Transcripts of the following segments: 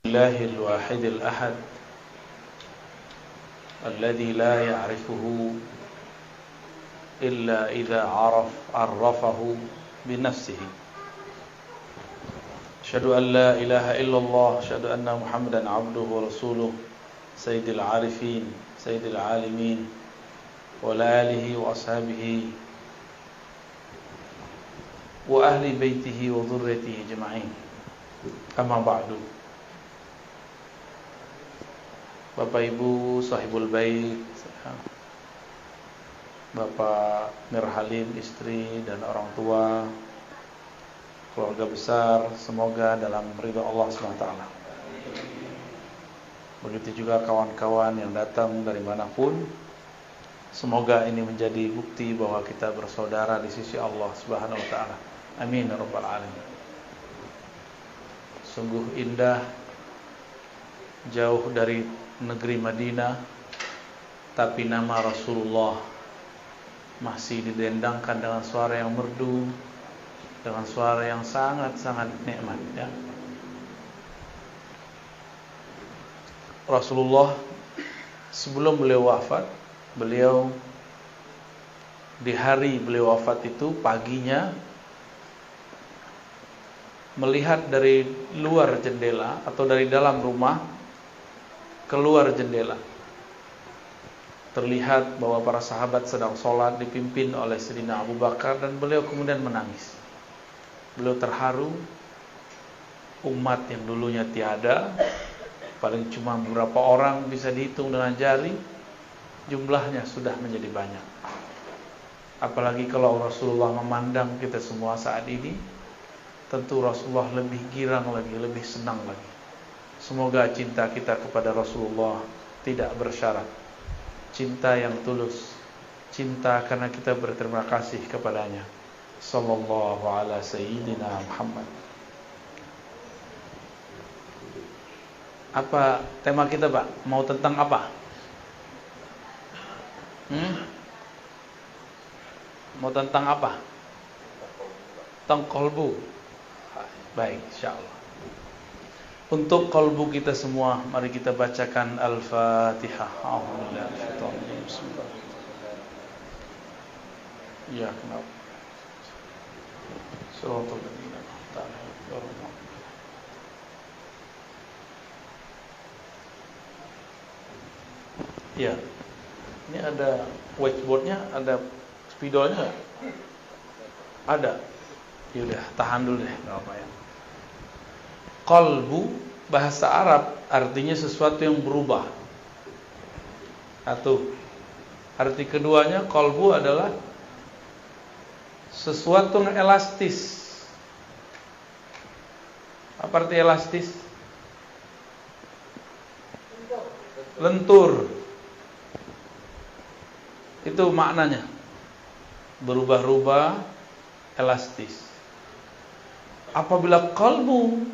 الله الواحد الأحد الذي لا يعرفه إلا إذا عرفه بنفسه. أشهد أن لا إله إلا الله، أشهد أن محمدا عبده ورسوله، سيد العارفين سيد العالمين وعلى آله وأصحابه وأهل بيته وذريته أجمعين. Amma ba'du. Bapak Ibu sahibul bait, Bapak Mirhalim, istri dan orang tua, keluarga besar, semoga dalam ridha Allah SWT. Begitu juga kawan-kawan yang datang dari manapun, semoga ini menjadi bukti bahwa kita bersaudara di sisi Allah Subhanahu wa taala. Amin ya rabbal alamin. Sungguh indah, jauh dari negeri Madinah, tapi nama Rasulullah masih didendangkan dengan suara yang merdu, dengan suara yang sangat-sangat nikmat, ya. Rasulullah sebelum beliau wafat, beliau di hari beliau wafat itu paginya melihat dari luar jendela atau dari dalam rumah keluar jendela. Terlihat bahwa para sahabat sedang sholat dipimpin oleh Sayyidina Abu Bakar dan beliau kemudian menangis. Beliau terharu, umat yang dulunya tiada, paling cuma beberapa orang bisa dihitung dengan jari, jumlahnya sudah menjadi banyak. Apalagi kalau Rasulullah memandang kita semua saat ini, tentu Rasulullah lebih girang lagi, lebih senang lagi. Semoga cinta kita kepada Rasulullah tidak bersyarat. Cinta yang tulus, cinta karena kita berterima kasih kepadanya. Sallallahu ala sayyidina Muhammad. Apa tema kita, Pak? Mau tentang apa? Mau tentang apa? Tentang qalbu. Baik, insyaallah. Untuk kalbu kita semua, mari kita bacakan Al-Fatihah. Ya, kenapa? Shiratal ladzina an'amta 'alaihim. Ya. Ini ada whiteboardnya, ada spidolnya enggak? Ada. Ya udah, tahan dulu deh, enggak apa ya. Qalbu bahasa Arab artinya sesuatu yang berubah. Satu. Arti keduanya qalbu adalah sesuatu yang elastis. Apa arti elastis? Lentur. Itu maknanya. Berubah-ubah, elastis. Apabila qalbu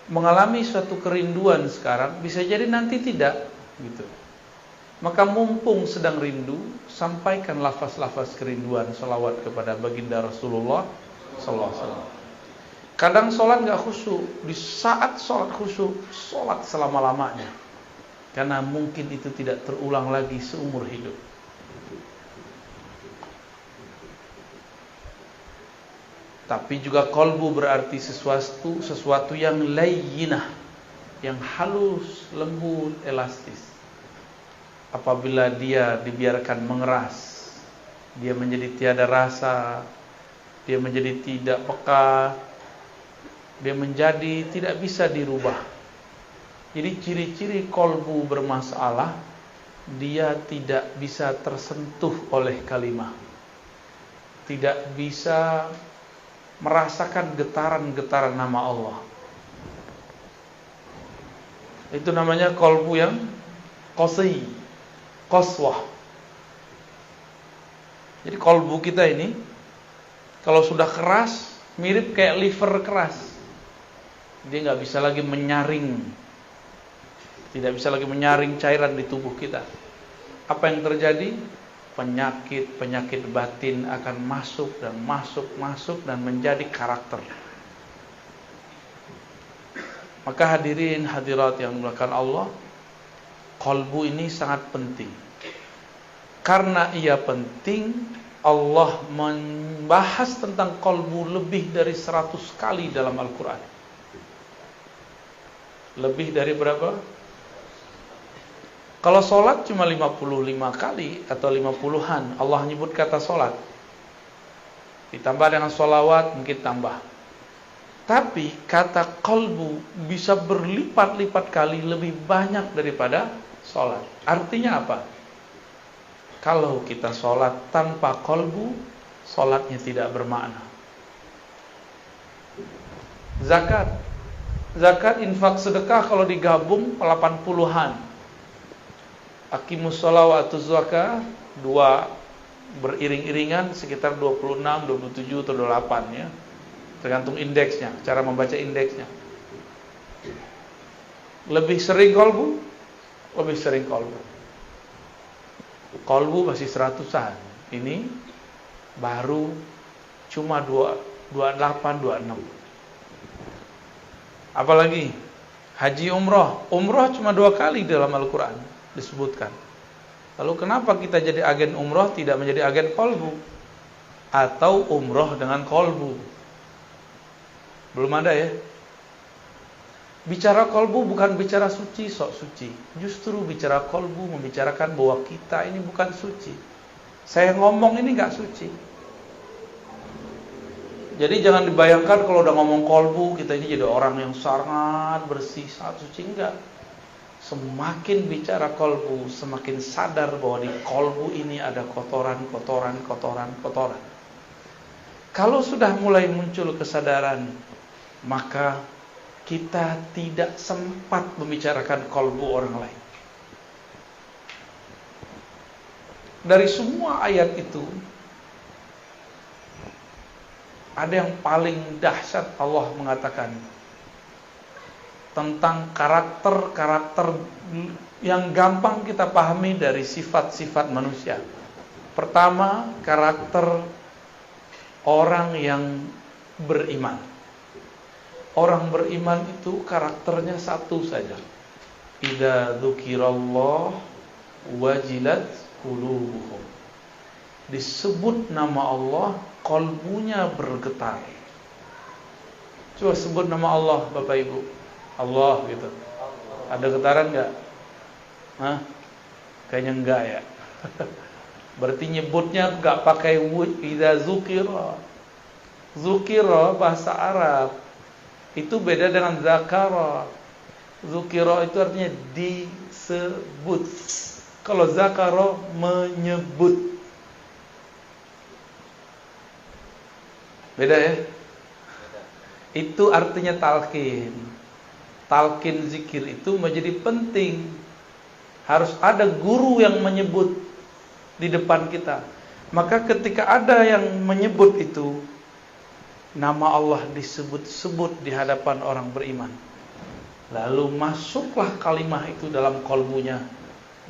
mengalami suatu kerinduan sekarang, bisa jadi nanti tidak, gitu. Maka mumpung sedang rindu, sampaikan lafaz-lafaz kerinduan, salawat kepada baginda Rasulullah sallallahu alaihi wasallam. Kadang sholat nggak khusyuk, di saat sholat khusyuk, sholat selama-lamanya, karena mungkin itu tidak terulang lagi seumur hidup. Tapi juga qalbu berarti sesuatu yang layyinah, yang halus, lembut, elastis. Apabila dia dibiarkan mengeras, dia menjadi tiada rasa, dia menjadi tidak peka, dia menjadi tidak bisa dirubah. Jadi ciri-ciri qalbu bermasalah, dia tidak bisa tersentuh oleh kalimah, tidak bisa merasakan getaran-getaran nama Allah. Itu namanya qalbu yang qasi, qaswah. Jadi qalbu kita ini kalau sudah keras, mirip kayak liver keras. Dia nggak bisa lagi menyaring, tidak bisa lagi menyaring cairan di tubuh kita. Apa yang terjadi? Penyakit batin akan masuk dan menjadi karakter. Maka hadirin hadirat yang dimuliakan Allah, qalbu ini sangat penting. Karena ia penting, Allah membahas tentang qalbu lebih dari 100 kali dalam Al-Quran. Lebih dari berapa? Kalau sholat cuma 55 kali atau 50-an Allah nyebut kata sholat. Ditambah dengan sholawat mungkin tambah. Tapi kata qalbu bisa berlipat-lipat kali lebih banyak daripada sholat. Artinya apa? Kalau kita sholat tanpa qalbu, sholatnya tidak bermakna. Zakat, infak, sedekah kalau digabung 80-an. Aqimus shalah wa atuz zakah, dua beriring-iringan sekitar 26, 27 atau 28 ya. Tergantung indeksnya, cara membaca indeksnya. Lebih sering qalbu, lebih sering qalbu. Qalbu masih 100-an. Ini baru cuma 28, 26. Apalagi haji umroh. Umroh cuma 2 kali dalam Al-Quran disebutkan. Lalu kenapa kita jadi agen umroh tidak menjadi agen qalbu? Atau umroh dengan qalbu? Belum ada ya. Bicara qalbu bukan bicara suci, sok suci. Justru bicara qalbu membicarakan bahwa kita ini bukan suci. Saya ngomong ini gak suci. Jadi jangan dibayangkan kalau udah ngomong qalbu kita ini jadi orang yang sangat bersih, sangat suci. Enggak. Semakin bicara qalbu, semakin sadar bahwa di qalbu ini ada kotoran. Kalau sudah mulai muncul kesadaran, maka kita tidak sempat membicarakan qalbu orang lain. Dari semua ayat itu, ada yang paling dahsyat. Allah mengatakan tentang karakter-karakter yang gampang kita pahami dari sifat-sifat manusia. Pertama, karakter orang yang beriman. Orang beriman itu karakternya satu saja. Idza dzukirallah wajilat qulubuhum. Disebut nama Allah, qalbunya bergetar. Coba sebut nama Allah Bapak Ibu. Allah gitu. Ada getaran enggak? Hah? Kayaknya enggak ya. Berarti nyebutnya enggak pakai idza dzukira. Dzukira bahasa Arab itu beda dengan zakara. Dzukira itu artinya disebut. Kalau zakara menyebut. Beda ya? Itu artinya talqin. Talqin zikir itu menjadi penting. Harus ada guru yang menyebut di depan kita. Maka ketika ada yang menyebut itu, nama Allah disebut-sebut di hadapan orang beriman. Lalu masuklah kalimah itu dalam qalbunya,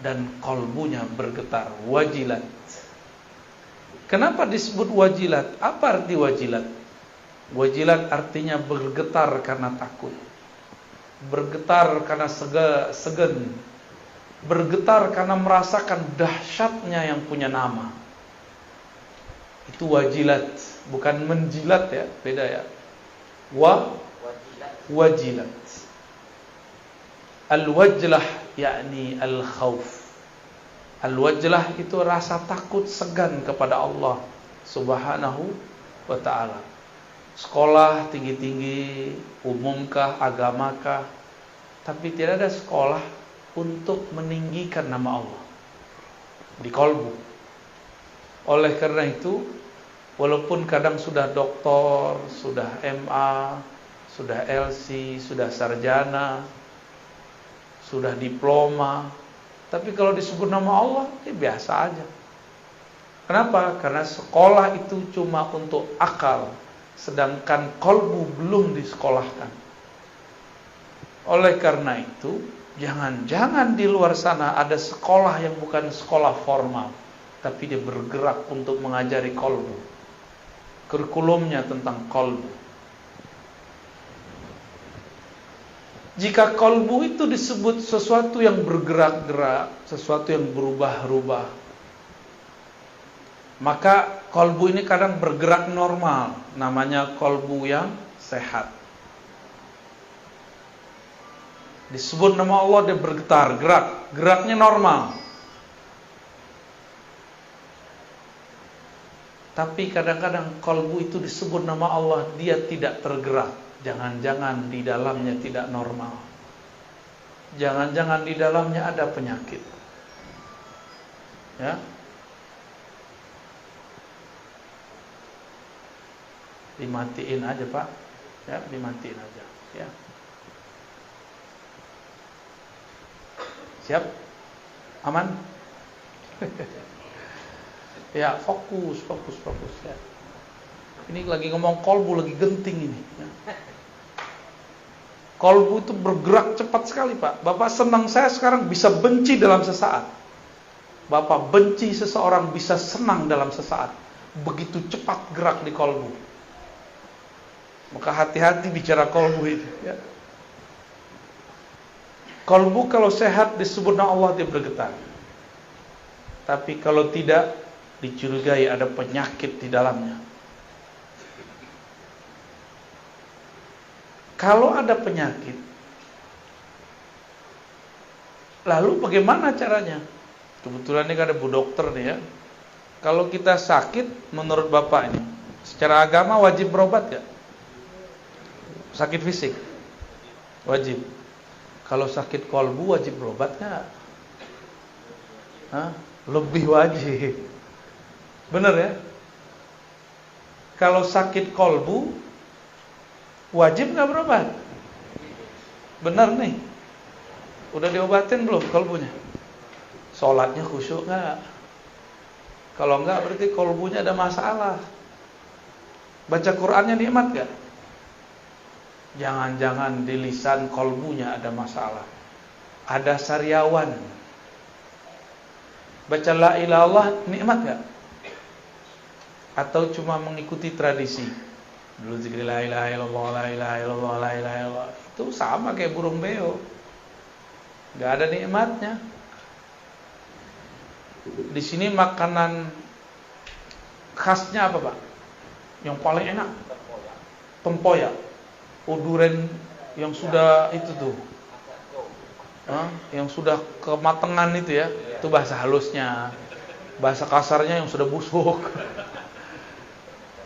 dan qalbunya bergetar, wajilat. Kenapa disebut wajilat? Apa arti wajilat? Wajilat artinya bergetar karena takut. Bergetar karena segan. Bergetar karena merasakan dahsyatnya yang punya nama. Itu wajilat, bukan menjilat ya, beda ya. Wajilat. Al-wajlah yakni al-khauf. Al-wajlah itu rasa takut, segan kepada Allah Subhanahu wa ta'ala. Sekolah tinggi-tinggi, umumkah, agamakah, tapi tidak ada sekolah untuk meninggikan nama Allah di qalbu. Oleh karena itu, walaupun kadang sudah doktor, sudah MA, sudah LC, sudah sarjana, sudah diploma, tapi kalau disebut nama Allah, biasa aja. Kenapa? Karena sekolah itu cuma untuk akal, sedangkan qalbu belum disekolahkan. Oleh karena itu, jangan-jangan di luar sana ada sekolah yang bukan sekolah formal, tapi dia bergerak untuk mengajari qalbu. Kurikulumnya tentang qalbu. Jika kolbu itu disebut sesuatu yang bergerak-gerak, sesuatu yang berubah-ubah, maka kolbu ini kadang bergerak normal, namanya kolbu yang sehat. Disebut nama Allah, dia bergetar, geraknya normal. Tapi kadang-kadang kolbu itu disebut nama Allah, dia tidak tergerak. Jangan-jangan di dalamnya tidak normal. Jangan-jangan di dalamnya ada penyakit. Ya. Dimatiin aja, Pak. Ya, dimatiin aja, ya. Siap? Aman? Ya, fokus ya. Ini lagi ngomong kolbu, lagi genting ini, ya. Kolbu itu bergerak cepat sekali, Pak. Bapak senang, saya sekarang bisa benci dalam sesaat. Bapak benci seseorang bisa senang dalam sesaat. Begitu cepat gerak di kolbu. Maka hati-hati bicara kolbu itu, ya. Kolbu kalau sehat disebut nama Allah, dia bergetar. Tapi kalau tidak, dicurigai ada penyakit di dalamnya. Kalau ada penyakit, lalu bagaimana caranya? Kebetulan ini ada Bu Dokter nih, ya. Kalau kita sakit, menurut Bapak ini, secara agama wajib berobat gak? Sakit fisik wajib. Kalau sakit kolbu wajib berobat gak? Lebih wajib. Bener ya? Kalau sakit kolbu wajib gak berobat? Bener nih. Udah diobatin belum kolbunya? Sholatnya khusyuk gak? Kalau enggak berarti kolbunya ada masalah. Baca Qur'annya nikmat gak? Jangan-jangan di lisan kolbunya ada masalah. Ada sariawan. Baca la ilaha illallah nikmat gak? Atau cuma mengikuti tradisi? Dulu zikir la ilaha illallah, la ilaha illallah, la ilaha illallah. Itu sama kayak burung beo. Gak ada nikmatnya. Di sini makanan khasnya apa, Pak? Yang paling enak? Tempoyak. Duren yang sudah itu tuh, yang sudah kematangan itu ya, itu bahasa halusnya. Bahasa kasarnya yang sudah busuk.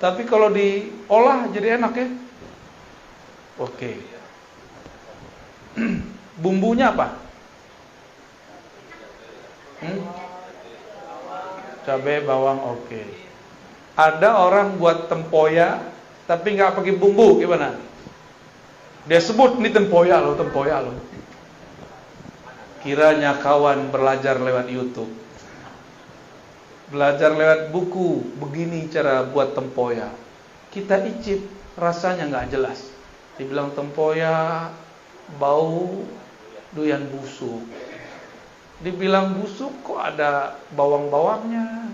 Tapi kalau diolah jadi enak ya. Oke. Bumbunya apa? Cabai, bawang, oke. Ada orang buat tempoyak tapi nggak pakai bumbu, gimana? Dia sebut ini tempoyak loh. Kiranya kawan belajar lewat YouTube, belajar lewat buku, begini cara buat tempoyak. Kita icip, rasanya nggak jelas. Dibilang tempoyak bau doyan busuk. Dibilang busuk, kok ada bawang-bawangnya,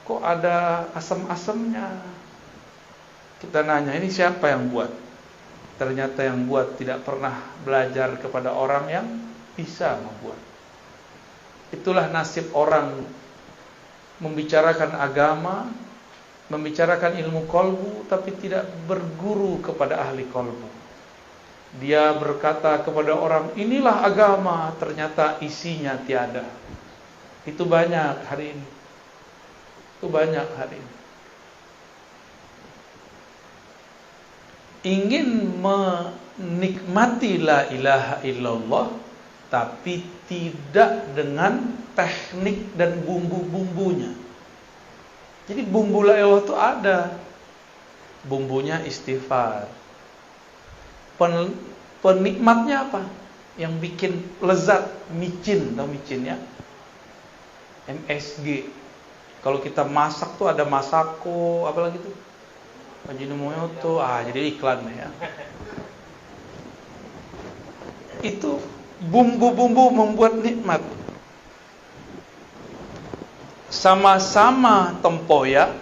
kok ada asam-asamnya. Kita nanya, ini siapa yang buat? Ternyata yang buat tidak pernah belajar kepada orang yang bisa membuat. Itulah nasib orang membicarakan agama, membicarakan ilmu kolbu, tapi tidak berguru kepada ahli kolbu. Dia berkata kepada orang, inilah agama, ternyata isinya tiada. Itu banyak hari ini. Ingin menikmati la ilaha illallah, tapi tidak dengan teknik dan bumbu-bumbunya. Jadi bumbu la ilaha itu ada. Bumbunya istighfar. Penikmatnya apa? Yang bikin lezat, micin, tahu micin ya? MSG. Kalau kita masak tuh ada masako, apalagi tuh? Ajinomoto, jadi iklan ya. Itu bumbu-bumbu membuat nikmat. Sama-sama tempoyak,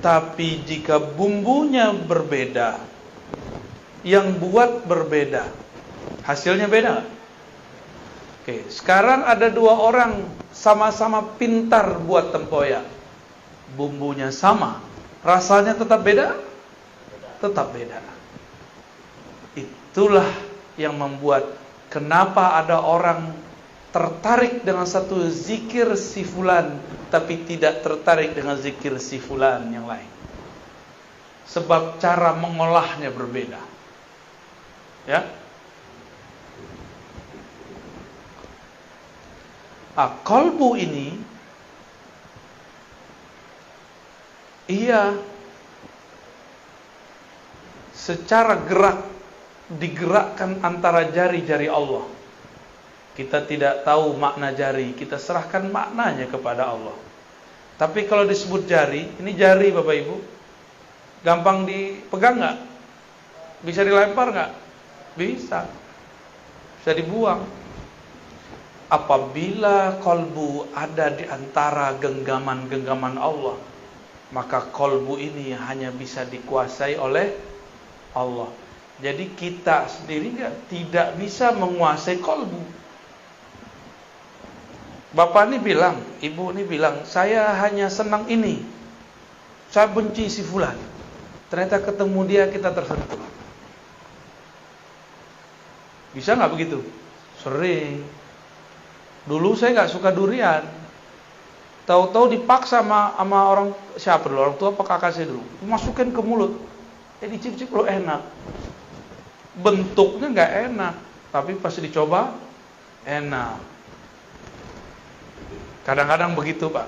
tapi jika bumbunya berbeda, yang buat berbeda, Hasilnya beda. Oke, sekarang ada dua orang sama-sama pintar buat tempoyak. Bumbunya sama, rasanya tetap beda? Tetap beda. Itulah yang membuat kenapa ada orang tertarik dengan satu zikir si fulan tapi tidak tertarik dengan zikir si fulan yang lain. Sebab cara mengolahnya berbeda. Ya. Qalbu ini ia secara gerak digerakkan antara jari-jari Allah. Kita tidak tahu makna jari, kita serahkan maknanya kepada Allah. Tapi kalau disebut jari, ini jari Bapak Ibu, gampang dipegang nggak? Bisa dilempar nggak? Bisa. Bisa dibuang. Apabila kolbu ada di antara genggaman-genggaman Allah, maka kolbu ini hanya bisa dikuasai oleh Allah. Jadi kita sendiri tidak bisa menguasai kolbu. Bapak ini bilang, ibu ini bilang, saya hanya senang ini, saya benci si fulan. Ternyata ketemu dia kita tersentuh. Bisa nggak begitu? Sering. Dulu saya nggak suka durian. Tahu-tahu dipaksa sama orang siapa dulu, orang tua apa kakak saya dulu, masukin ke mulut. Dicicip lo enak. Bentuknya nggak enak, tapi pas dicoba enak. Kadang-kadang begitu Pak.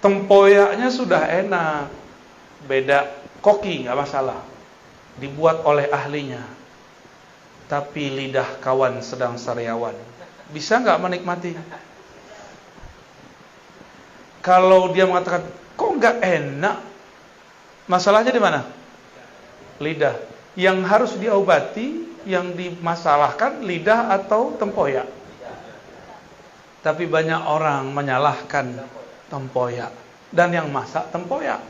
Tempoyaknya sudah enak, beda koki nggak masalah, dibuat oleh ahlinya. Tapi lidah kawan sedang sariawan, bisa nggak menikmati? Kalau dia mengatakan kok nggak enak, masalahnya di mana? Lidah. Yang harus diobati, yang dimasalahkan lidah atau tempoyak. Tapi banyak orang menyalahkan tempoyak dan yang masak tempoyak.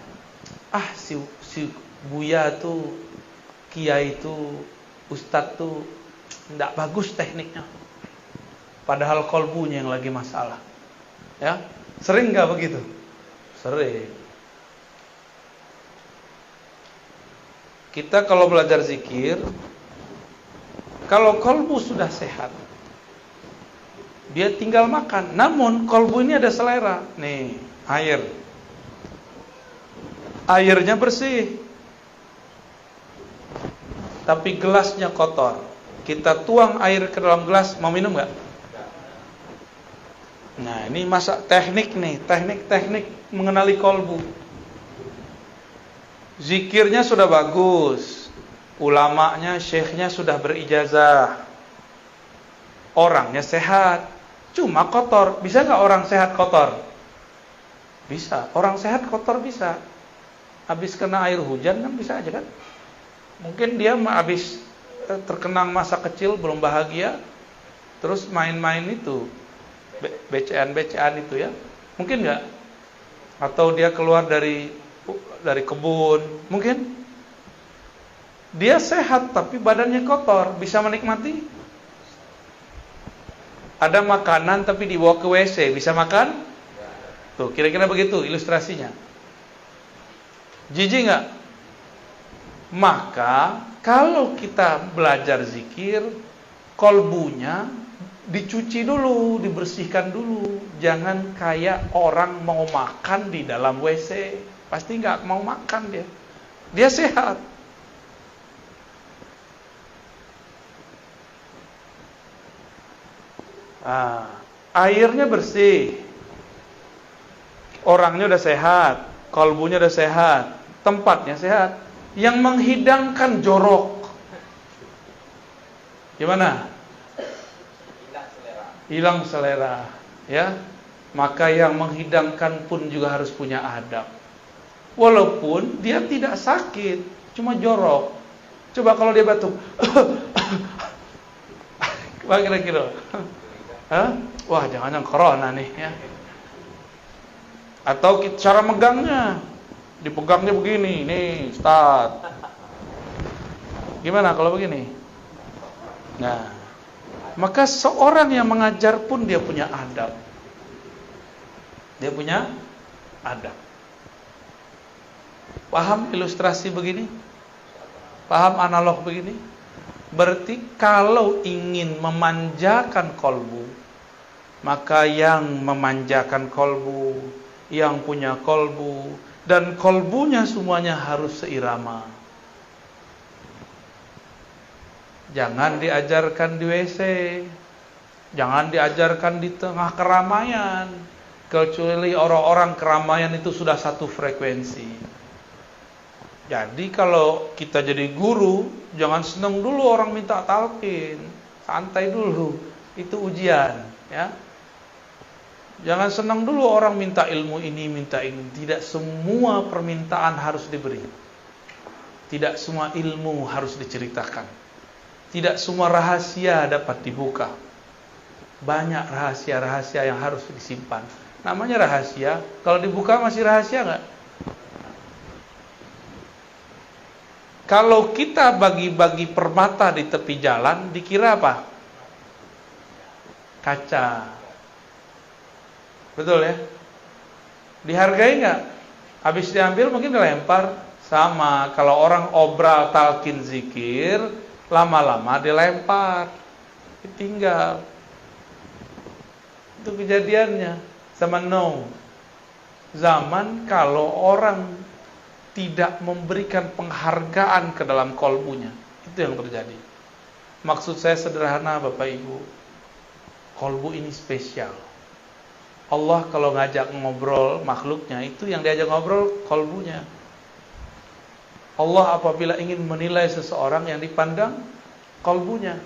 Si Buya tuh, Kiai itu, Ustadz tuh tidak bagus tekniknya. Padahal kolbunya yang lagi masalah. Ya, sering nggak begitu? Sering. Kita kalau belajar zikir, kalau kolbu sudah sehat, dia tinggal makan. Namun kolbu ini ada selera. Nih, air. Airnya bersih. Tapi gelasnya kotor. Kita tuang air ke dalam gelas, mau minum nggak? Nah, ini masa teknik nih, teknik mengenali kolbu. Zikirnya sudah bagus, ulamanya, syekhnya sudah berijazah, orangnya sehat, cuma kotor. Bisa nggak orang sehat kotor? Bisa. Orang sehat kotor bisa. Habis kena air hujan kan bisa aja kan? Mungkin dia habis terkenang masa kecil belum bahagia, terus main-main itu, becean itu ya, mungkin nggak? Atau dia keluar dari kebun, mungkin dia sehat tapi badannya kotor, bisa menikmati? Ada makanan tapi dibawa ke WC, bisa makan? Tuh, kira-kira begitu ilustrasinya. Jijik nggak? Maka kalau kita belajar zikir, kolbunya dicuci dulu, dibersihkan dulu. Jangan kayak orang mau makan di dalam WC, pasti nggak mau makan dia. Dia sehat. Airnya bersih, orangnya udah sehat, kolbunya udah sehat, tempatnya sehat. Yang menghidangkan jorok gimana? Hilang selera, ya. Maka yang menghidangkan pun juga harus punya adab. Walaupun dia tidak sakit, cuma jorok. Coba kalau dia batuk, kira-kira, wah jangan-jangan corona nih, ya. Atau cara megangnya, dipegangnya begini, nih, start. Gimana kalau begini? Nah, maka seorang yang mengajar pun dia punya adab. Dia punya adab. Paham ilustrasi begini? Paham analog begini? Berarti kalau ingin memanjakan kolbu, maka yang memanjakan kolbu, yang punya kolbu, dan kolbunya semuanya harus seirama. Jangan diajarkan di WC, jangan diajarkan di tengah keramaian, kecuali orang-orang keramaian itu sudah satu frekuensi. Jadi kalau kita jadi guru, jangan senang dulu orang minta talqin, santai dulu, itu ujian, ya. Jangan senang dulu orang minta ilmu ini, minta ini. Tidak semua permintaan harus diberi. Tidak semua ilmu harus diceritakan. Tidak semua rahasia dapat dibuka. Banyak rahasia-rahasia yang harus disimpan. Namanya rahasia, kalau dibuka masih rahasia nggak? Kalau kita bagi-bagi permata di tepi jalan, dikira apa? Kaca. Betul ya? Dihargai nggak? Habis diambil mungkin dilempar. Sama, kalau orang obral talqin zikir, lama-lama dilempar, ditinggal. Itu kejadiannya zaman Nuh. Zaman kalau orang tidak memberikan penghargaan ke dalam kolbunya, itu yang terjadi. Maksud saya sederhana Bapak Ibu, kolbu ini spesial. Allah kalau ngajak ngobrol makhluknya, itu yang diajak ngobrol kolbunya. Allah apabila ingin menilai seseorang, yang dipandang kolbunya.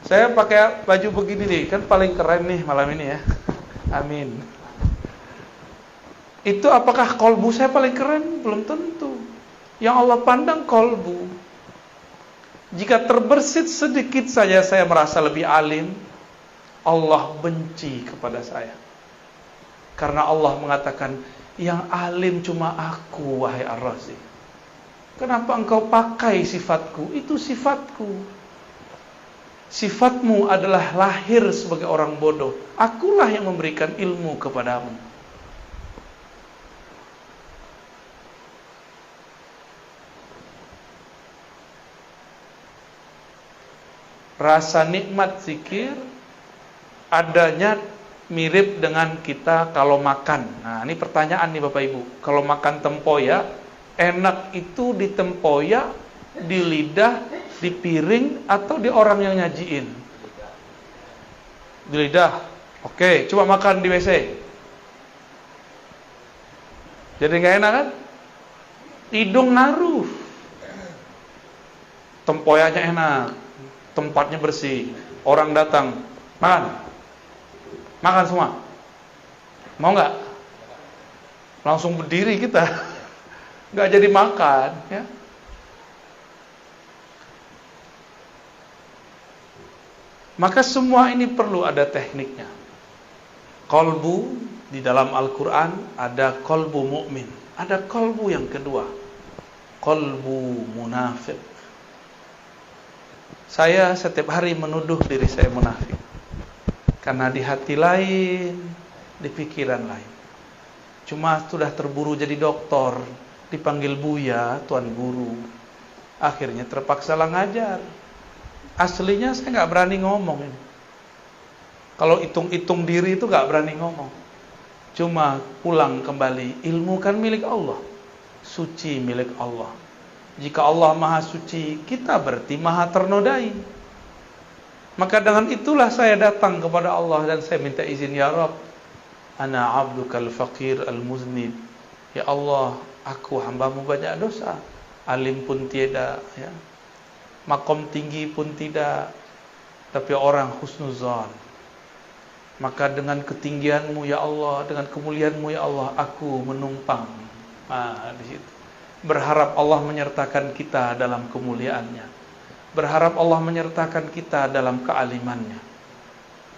Saya pakai baju begini nih, kan paling keren nih malam ini ya. Amin. Itu apakah kolbu saya paling keren? Belum tentu. Yang Allah pandang kolbu. Jika terbersit sedikit saja saya merasa lebih alim, Allah benci kepada saya. Karena Allah mengatakan, yang alim cuma aku, wahai Ar-Razi. Kenapa engkau pakai sifatku? Itu sifatku. Sifatmu adalah lahir sebagai orang bodoh. Akulah yang memberikan ilmu kepadamu. Rasa nikmat zikir adanya mirip dengan kita kalau makan. Nah, ini pertanyaan nih Bapak Ibu. Kalau makan tempoyak, enak itu di tempoyak, di lidah, di piring, atau di orang yang nyajiin? Di lidah. Oke, coba makan di WC. Jadi gak enak kan? Hidung naruh. Tempoyaknya enak, tempatnya bersih, orang datang, makan. Makan semua. Mau nggak? Langsung berdiri kita. Nggak jadi makan, ya. Maka semua ini perlu ada tekniknya. Kolbu di dalam Al-Quran ada kolbu mukmin, ada kolbu yang kedua, kolbu munafik. Saya setiap hari menuduh diri saya munafik. Karena di hati lain, di pikiran lain. Cuma sudah terburu jadi doktor, dipanggil Buya, Tuan Guru. Akhirnya terpaksa lah ngajar. Aslinya saya nggak berani ngomong ini. Kalau hitung-hitung diri itu nggak berani ngomong. Cuma pulang kembali, ilmu kan milik Allah. Suci milik Allah. Jika Allah maha suci, kita berarti maha ternodai. Maka dengan itulah saya datang kepada Allah dan saya minta izin, ya Rabb, ana abdukal faqir al-muznib. Ya Allah, aku hambamu banyak dosa. Alim pun tiada, ya. Makom tinggi pun tidak, tapi orang husnuzan. Maka dengan ketinggianmu ya Allah, dengan kemuliaanmu ya Allah, aku menumpang. Di situ. Berharap Allah menyertakan kita dalam kemuliaannya. Berharap Allah menyertakan kita dalam kealimannya.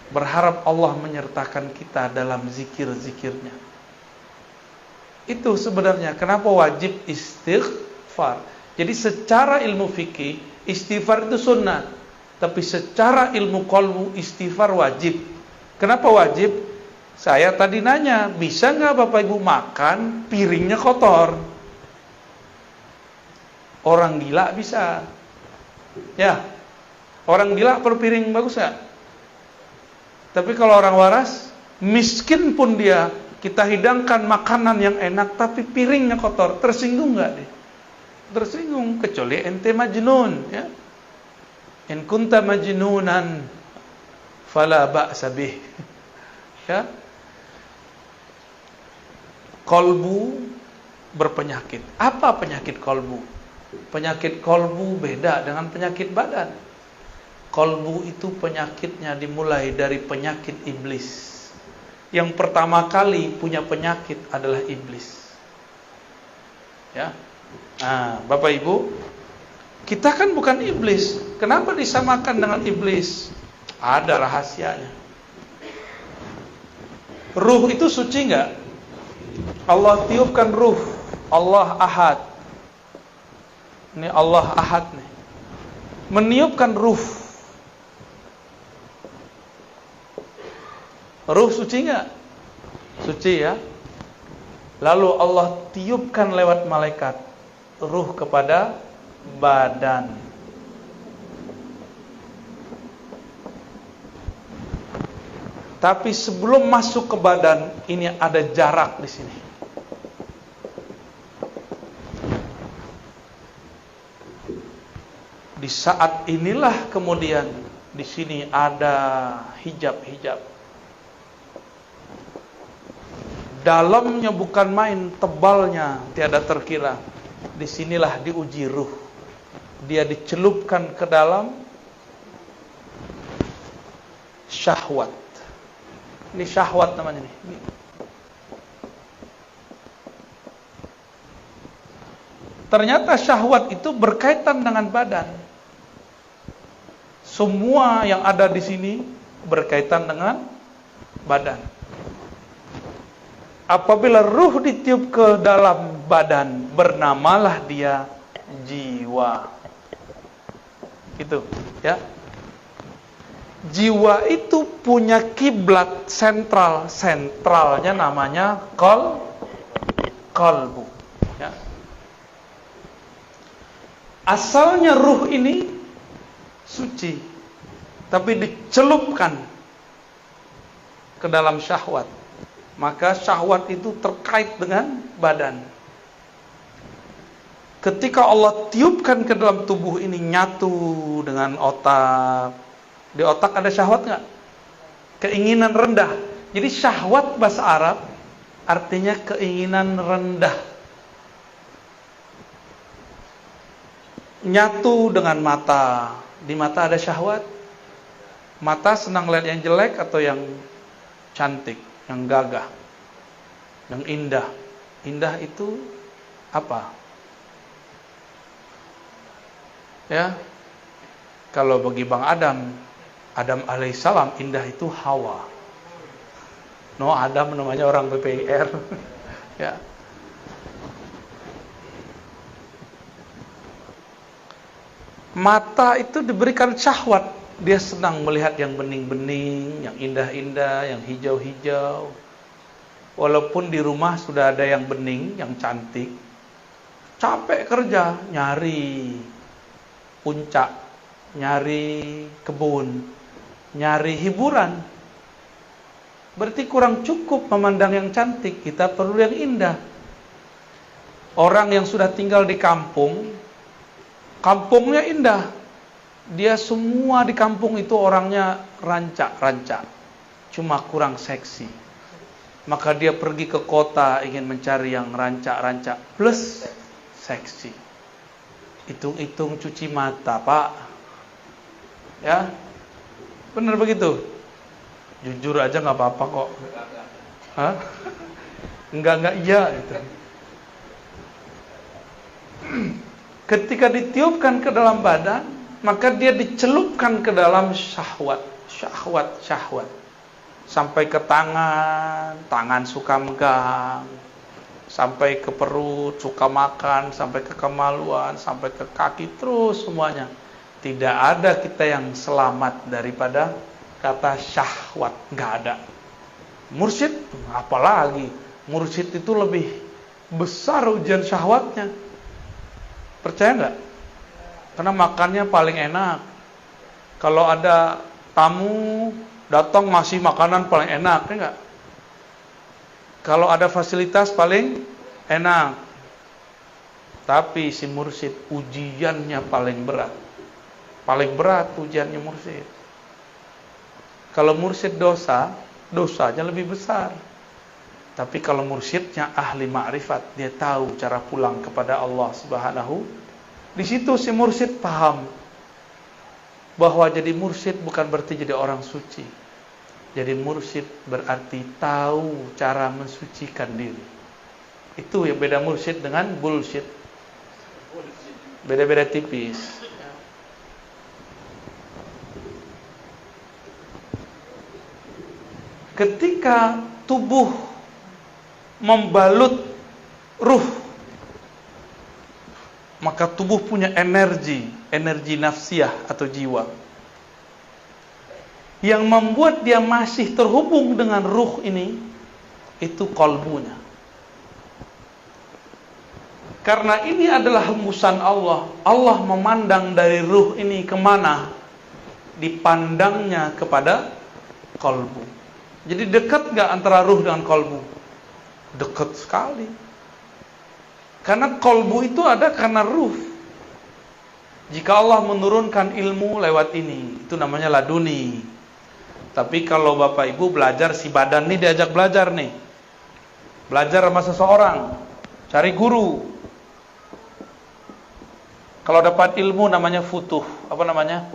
Berharap Allah menyertakan kita dalam zikir-zikirnya. Itu sebenarnya kenapa wajib istighfar. Jadi secara ilmu fikih, Istighfar itu sunnah, tapi secara ilmu qalbu istighfar wajib. Kenapa wajib? Saya tadi nanya, bisa nggak Bapak Ibu makan piringnya kotor? Orang gila bisa. Ya, orang gila per piring bagus nggak? Tapi kalau orang waras, miskin pun dia, kita hidangkan makanan yang enak, tapi piringnya kotor, tersinggung nggak deh? Tersinggung, kecuali ente majnun, ya. In kunta majnunan, fala ba'sa bih. Ya. Kolbu berpenyakit. Apa penyakit kolbu? Penyakit kolbu beda dengan penyakit badan. Kolbu itu penyakitnya dimulai dari penyakit iblis. Yang pertama kali punya penyakit adalah iblis. Ya. Nah, Bapak Ibu, kita kan bukan iblis. Kenapa disamakan dengan iblis? Ada rahasianya. Ruh itu suci enggak? Allah tiupkan ruh. Allah Ahad. Ini Allah Ahad nih. Meniupkan ruh. Ruh suci enggak? Suci ya. Lalu Allah tiupkan lewat malaikat ruh kepada badan. Tapi sebelum masuk ke badan, ini ada jarak di sini. Di saat inilah kemudian di sini ada hijab-hijab. Dalamnya bukan main, tebalnya tiada terkira. Disinilah diuji ruh. Dia dicelupkan ke dalam syahwat. Ini syahwat namanya nih. Ternyata syahwat itu berkaitan dengan badan. Semua yang ada di sini berkaitan dengan badan. Apabila ruh ditiup ke dalam badan, bernamalah dia jiwa. Itu, ya. Jiwa itu punya kiblat sentral. Sentralnya namanya qalbu. Ya. Asalnya ruh ini suci, tapi dicelupkan ke dalam syahwat. Maka syahwat itu terkait dengan badan. Ketika Allah tiupkan ke dalam tubuh ini, nyatu dengan otak. Di otak ada syahwat nggak? Keinginan rendah. Jadi syahwat bahasa Arab artinya keinginan rendah. Nyatu dengan mata. Di mata ada syahwat. Mata senang lihat yang jelek atau yang cantik, yang gagah, yang indah. Indah itu apa? Ya. Kalau bagi Bang Adam alaihissalam, indah itu Hawa. No, Adam namanya orang PPR. Ya. Mata itu diberikan syahwat. Dia senang melihat yang bening-bening, yang indah-indah, yang hijau-hijau. Walaupun di rumah sudah ada yang bening, yang cantik, capek kerja, nyari puncak, nyari kebun, nyari hiburan. Berarti kurang cukup memandang yang cantik, kita perlu yang indah. Orang yang sudah tinggal di kampung, kampungnya indah. Dia semua di kampung itu orangnya rancak-rancak, cuma kurang seksi. Maka dia pergi ke kota ingin mencari yang rancak-rancak plus seksi. Hitung-hitung cuci mata, Pak. Ya, benar begitu. Jujur aja nggak apa-apa kok. Hah? Enggak iya gitu. Ketika ditiupkan ke dalam badan, maka dia dicelupkan ke dalam syahwat. Sampai ke tangan suka megang. Sampai ke perut suka makan, sampai ke kemaluan, sampai ke kaki, terus semuanya. Tidak ada kita yang selamat daripada kata syahwat, nggak ada. Mursyid, apalagi mursyid itu lebih besar ujian syahwatnya. Percaya nggak? Karena makannya paling enak. Kalau ada tamu datang masih makanan paling enak, ya nggak? Kalau ada fasilitas paling enak. Tapi si mursyid ujiannya paling berat. Paling berat ujiannya mursyid. Kalau mursyid dosa, dosanya lebih besar. Tapi kalau mursyidnya ahli ma'rifat, dia tahu cara pulang kepada Allah Subhanahu. Di situ si mursyid paham bahwa jadi mursyid bukan berarti jadi orang suci. Jadi mursyid berarti tahu cara mensucikan diri. Itu yang beda mursyid dengan bullshit. Beda-beda tipis. Ketika tubuh membalut ruh, maka tubuh punya energi nafsiyah atau jiwa yang membuat dia masih terhubung dengan ruh ini, itu qalbunya. Karena ini adalah hembusan Allah. Allah memandang dari ruh ini kemana? Dipandangnya kepada qalbu. Jadi dekat gak antara ruh dengan qalbu? Dekat sekali. Karena qalbu itu ada karena ruh. Jika Allah menurunkan ilmu lewat ini, itu namanya laduni. Tapi kalau Bapak Ibu belajar, si badan nih diajak belajar nih. Belajar sama seseorang, cari guru. Kalau dapat ilmu namanya futuh. Apa namanya?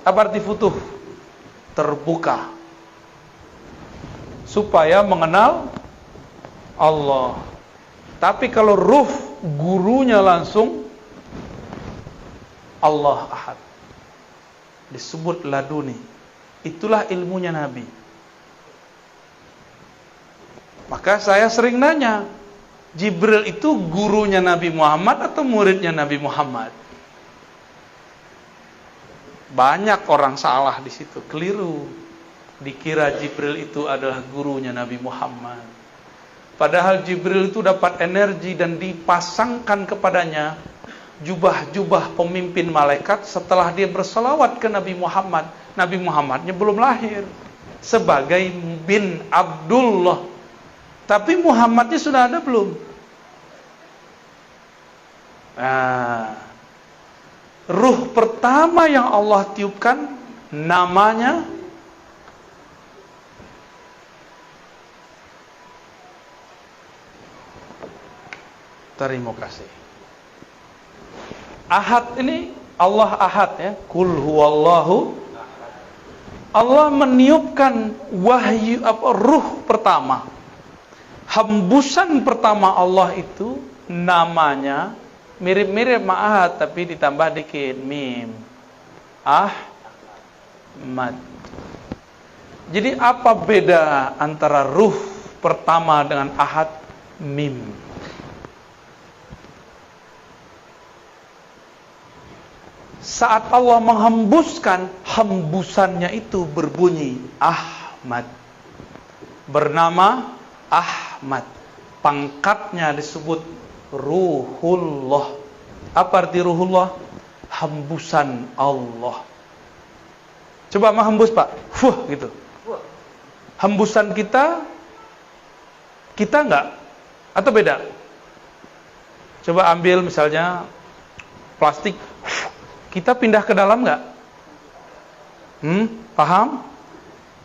Apa arti futuh? Terbuka. Supaya mengenal Allah. Tapi kalau ruh, gurunya langsung Allah Ahad. Disebut laduni. Itulah ilmunya Nabi. Maka saya sering nanya, Jibril itu gurunya Nabi Muhammad atau muridnya Nabi Muhammad? Banyak orang salah di situ, keliru. Dikira Jibril itu adalah gurunya Nabi Muhammad. Padahal Jibril itu dapat energi dan dipasangkan kepadanya jubah-jubah pemimpin malaikat setelah dia berselawat ke Nabi Muhammad. Nabi Muhammadnya belum lahir sebagai bin Abdullah. Tapi Muhammadnya sudah ada belum? Nah, ruh pertama yang Allah tiupkan namanya terima kasih. Ahad ini Allah Ahad ya. Kul huwallahu. Allah meniupkan wahyu ruh pertama. Hembusan pertama Allah itu namanya mirip-mirip Ahad tapi ditambah dikit mim. Ahmad. Jadi apa beda antara ruh pertama dengan Ahad? Mim. Saat Allah menghembuskan, hembusannya itu berbunyi Ahmad. Bernama Ahmad. Pangkatnya disebut Ruhullah. Apa arti Ruhullah? Hembusan Allah. Coba menghembus Pak. Gitu. Hembusan kita enggak? Atau beda? Coba ambil misalnya plastik. Kita pindah ke dalam nggak? Paham?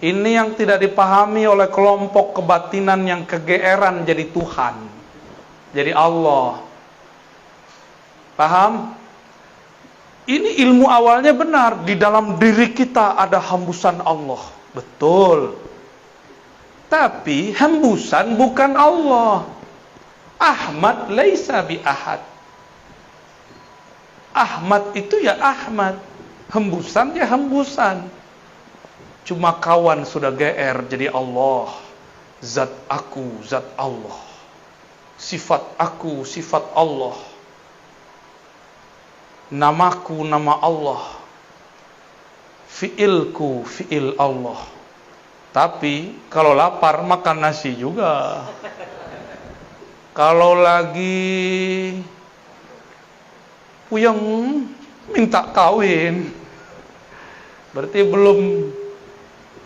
Ini yang tidak dipahami oleh kelompok kebatinan yang kegeeran jadi Tuhan, jadi Allah. Paham? Ini ilmu awalnya benar. Di dalam diri kita ada hembusan Allah. Betul. Tapi hembusan bukan Allah. Ahmad laisa bi ahad. Ahmad itu ya Ahmad, hembusan ya hembusan. Cuma kawan sudah GR jadi Allah. Zat aku, zat Allah. Sifat aku, sifat Allah. namaku nama Allah, fiilku fiil Allah. Tapi kalau lapar makan nasi juga. Kalau lagi puyeng minta kawin, berarti belum.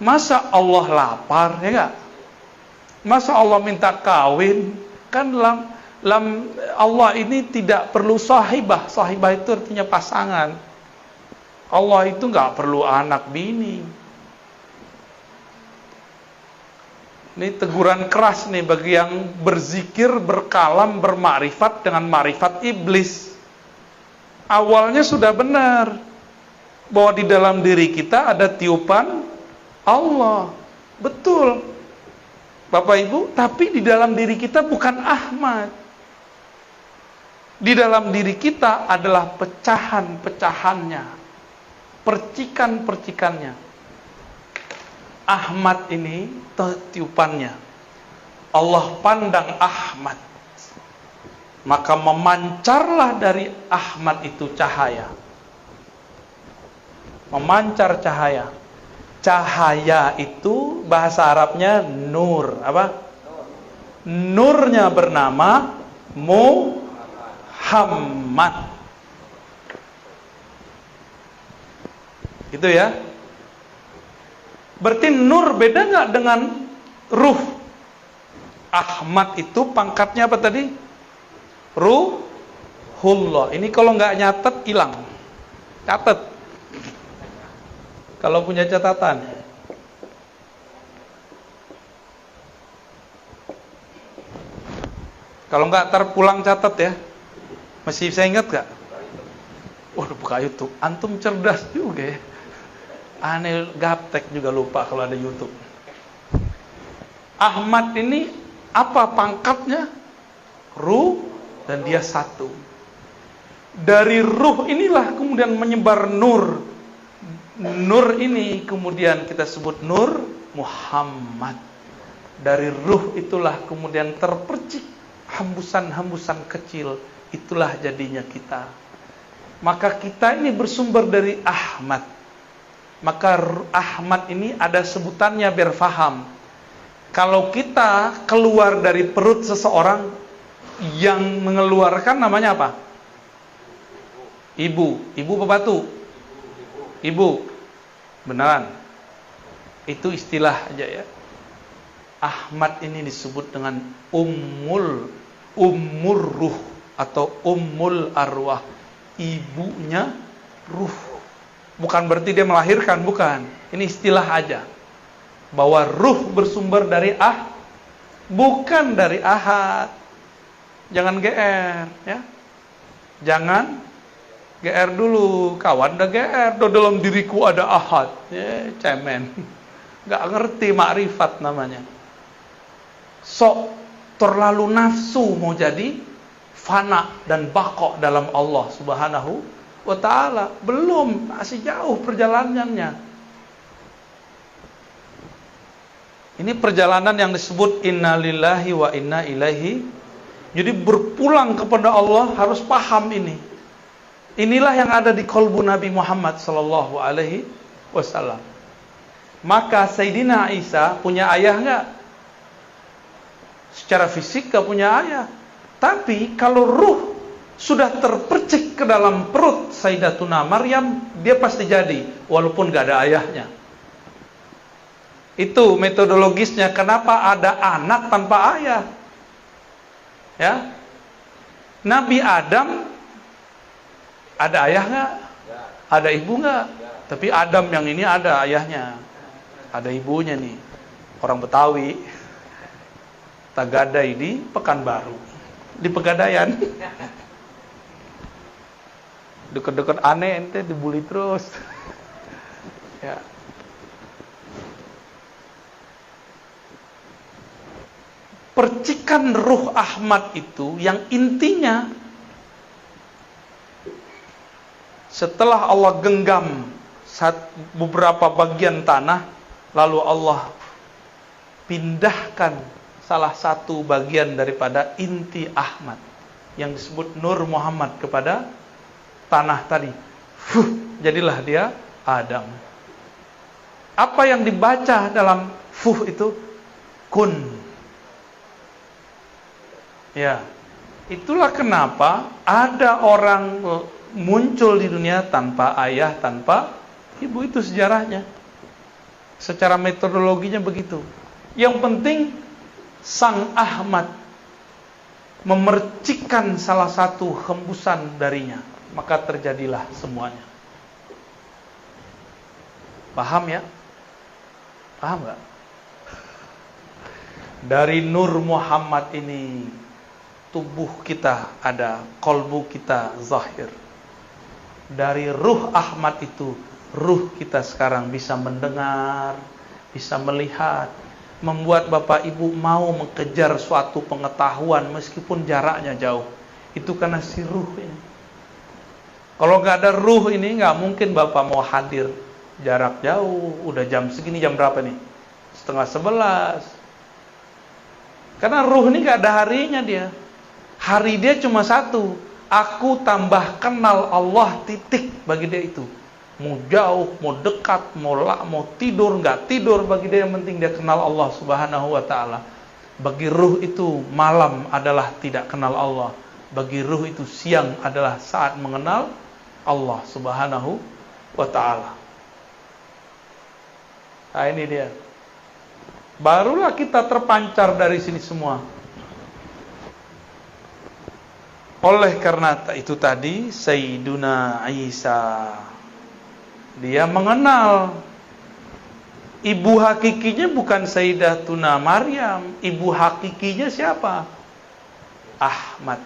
Masa Allah lapar, ya enggak? Masa Allah minta kawin? Kan Allah ini tidak perlu sahibah. Sahibah itu artinya pasangan. Allah itu enggak perlu anak bini. Ini teguran keras nih bagi yang berzikir, berkalam, bermakrifat dengan makrifat iblis. Awalnya sudah benar bahwa di dalam diri kita ada tiupan Allah. Betul Bapak Ibu, tapi di dalam diri kita bukan Ahmad. Di dalam diri kita adalah pecahan-pecahannya, percikan-percikannya. Ahmad ini tiupannya. Allah pandang Ahmad, maka memancarlah dari Ahmad itu cahaya. Memancar cahaya. Cahaya itu bahasa Arabnya nur. Apa? Nurnya bernama Muhammad. Gitu ya. Berarti nur beda nggak dengan ruh? Ahmad itu pangkatnya apa tadi? Ruhullah. Ini kalau nggak nyatet hilang. Catat. Kalau punya catatan. Kalau nggak terpulang catat ya. Masih bisa ingat nggak? Waduh, buka YouTube. Antum cerdas juga ya. Aneh gaptek juga lupa kalau ada YouTube. Ahmad ini apa pangkatnya? Ruh, dan dia satu. Dari ruh inilah kemudian menyebar nur. Nur ini kemudian kita sebut Nur Muhammad. Dari ruh itulah kemudian terpercik hembusan-hembusan kecil. Itulah jadinya kita. Maka kita ini bersumber dari Ahmad. Maka Ahmad ini ada sebutannya biar faham. Kalau kita keluar dari perut seseorang, yang mengeluarkan namanya apa? Ibu. Ibu apa batu? Ibu. Beneran. Itu istilah aja ya. Ahmad ini disebut dengan ummur ruh atau ummul arwah. Ibunya ruh. Bukan berarti dia melahirkan, bukan. Ini istilah aja. Bahwa ruh bersumber dari bukan dari ahad. Jangan GR ya. Jangan GR dulu, kawan udah GR, dalam diriku ada ahad. Cemen. Gak ngerti makrifat namanya. Sok terlalu nafsu mau jadi fana dan baqo dalam Allah Subhanahu wa ta'ala. Belum, masih jauh perjalanannya. Ini perjalanan yang disebut innalillahi wa inna ilaihi. Jadi berpulang kepada Allah harus paham ini. Inilah yang ada di kolbu Nabi Muhammad sallallahu alaihi wasallam. Maka Sayyidina Isa punya ayah enggak? Secara fisik enggak punya ayah. Tapi kalau ruh sudah terpercik ke dalam perut Sayyidatuna Maryam, dia pasti jadi walaupun enggak ada ayahnya. Itu metodologisnya kenapa ada anak tanpa ayah. Ya. Nabi Adam ada ayah nggak? Ada ibu nggak? Tapi Adam yang ini ada ayahnya, ada ibunya nih. Orang Betawi, Tagadai di Pekanbaru, di Pegadaian. Deket-deket aneh ente dibully terus. Ya. Percikan ruh Ahmad itu yang intinya setelah Allah genggam beberapa bagian tanah, lalu Allah pindahkan salah satu bagian daripada inti Ahmad yang disebut Nur Muhammad kepada tanah tadi. Jadilah dia Adam. Apa yang dibaca dalam itu? Kun. Ya. Itulah kenapa ada orang muncul di dunia tanpa ayah, tanpa ibu. Itu sejarahnya. Secara metodologinya begitu. Yang penting Sang Ahmad memercikkan salah satu hembusan darinya, maka terjadilah semuanya. Paham ya? Paham gak? Dari Nur Muhammad ini tubuh kita ada, kolbu kita zahir. Dari ruh Ahmad itu, ruh kita sekarang bisa mendengar, bisa melihat, membuat Bapak Ibu mau mengejar suatu pengetahuan meskipun jaraknya jauh. Itu karena si ruh ini. Kalau gak ada ruh ini, gak mungkin Bapak mau hadir. Jarak jauh, udah jam segini, jam berapa nih? 10:30. Karena ruh ini gak ada harinya dia. Hari dia cuma satu. Aku tambah kenal Allah, titik. Bagi dia itu. Mau jauh, mau dekat, mau tidur, nggak tidur, bagi dia yang penting dia kenal Allah Subhanahu wa ta'ala. Bagi ruh itu malam adalah tidak kenal Allah. Bagi ruh itu siang adalah saat mengenal Allah Subhanahu wa ta'ala. Nah ini dia. Barulah kita terpancar dari sini semua. Oleh karena itu tadi Sayyiduna Isa, dia mengenal ibu hakikinya bukan Sayyidatuna Maryam. Ibu hakikinya siapa? Ahmad.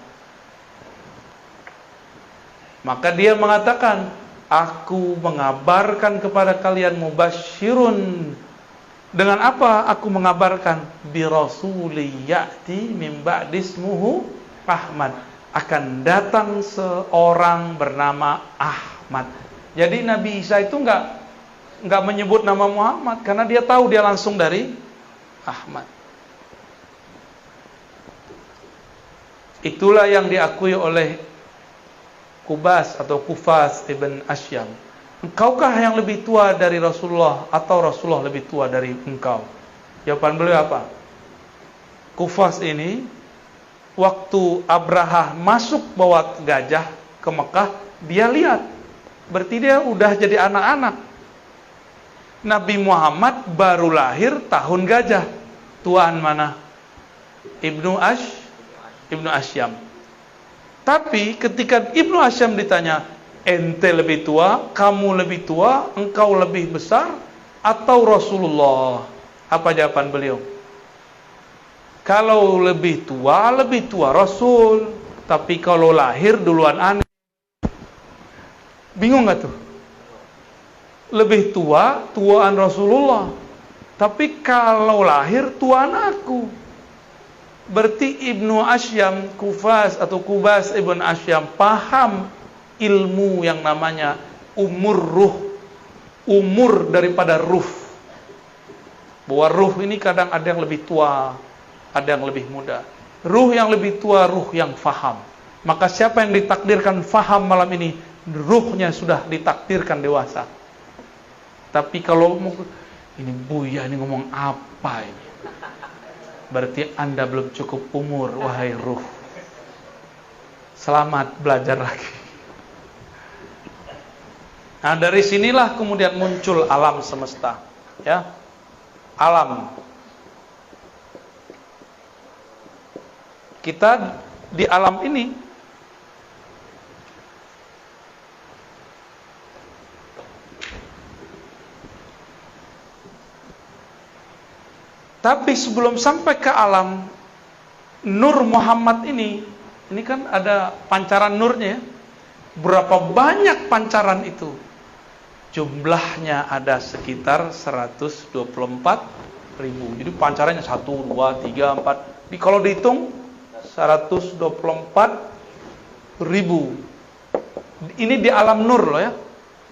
Maka dia mengatakan, aku mengabarkan kepada kalian mubasyirun. Dengan apa aku mengabarkan? Bi rasuli ya'ti min ba'di ismuhu Ahmad. Akan datang seorang bernama Ahmad. Jadi Nabi Isa itu enggak menyebut nama Muhammad karena dia tahu dia langsung dari Ahmad. Itulah yang diakui oleh Kubas atau Kufas ibn Asyam. Engkaukah yang lebih tua dari Rasulullah atau Rasulullah lebih tua dari engkau? Jawaban beliau apa? Kufas ini waktu Abraha masuk bawa gajah ke Mekah, dia lihat. Berarti dia udah jadi anak-anak. Nabi Muhammad baru lahir tahun gajah. Tuaan mana? Ibnu Asyam. Tapi ketika Ibnu Asyam ditanya, ente lebih tua, kamu lebih tua, engkau lebih besar, atau Rasulullah? Apa jawaban beliau? Kalau lebih tua Rasul. Tapi kalau lahir duluan aneh. Bingung gak tuh? Lebih tua, tuaan Rasulullah. Tapi kalau lahir, tuaan aku. Berarti Ibnu Asyam, Kufas atau Kubas Ibn Asyam paham ilmu yang namanya umur ruh. Umur daripada ruh. Bahwa ruh ini kadang ada yang lebih tua, ada yang lebih muda. Ruh yang lebih tua, ruh yang faham. Maka siapa yang ditakdirkan faham malam ini, ruhnya sudah ditakdirkan dewasa. Tapi kalau ini Buya ini ngomong apa ini? Berarti Anda belum cukup umur, wahai ruh. Selamat belajar lagi. Nah, dari sinilah kemudian muncul alam semesta, ya. Alam. Kita di alam ini tapi sebelum sampai ke alam Nur Muhammad ini kan ada pancaran nurnya ya. Berapa banyak pancaran itu? Jumlahnya ada sekitar 124.000. Jadi pancarannya 1, 2, 3, 4. Kalau dihitung 124.000. Ini di alam nur loh ya.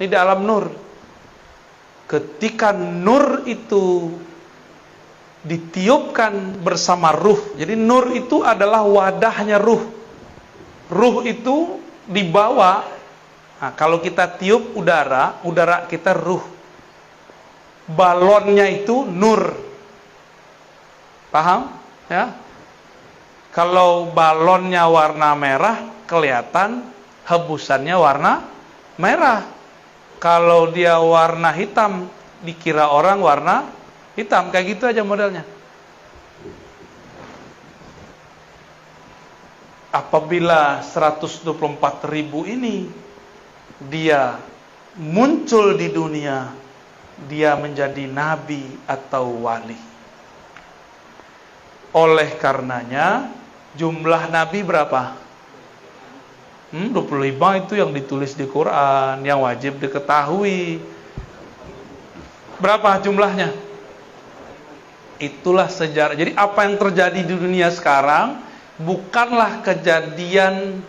Ini di alam nur. Ketika nur itu ditiupkan bersama ruh. Jadi nur itu adalah wadahnya ruh. Ruh itu dibawa Nah, kalau kita tiup udara, udara kita ruh. Balonnya itu nur. Paham? Ya. Kalau balonnya warna merah, kelihatan hebusannya warna merah. Kalau dia warna hitam, dikira orang warna hitam. Kayak gitu aja modelnya. Apabila 124.000 ini dia muncul di dunia, dia menjadi nabi atau wali. Oleh karenanya jumlah nabi berapa? 25 itu yang ditulis di Quran, yang wajib diketahui. Berapa jumlahnya? Itulah sejarah. Jadi apa yang terjadi di dunia sekarang bukanlah kejadian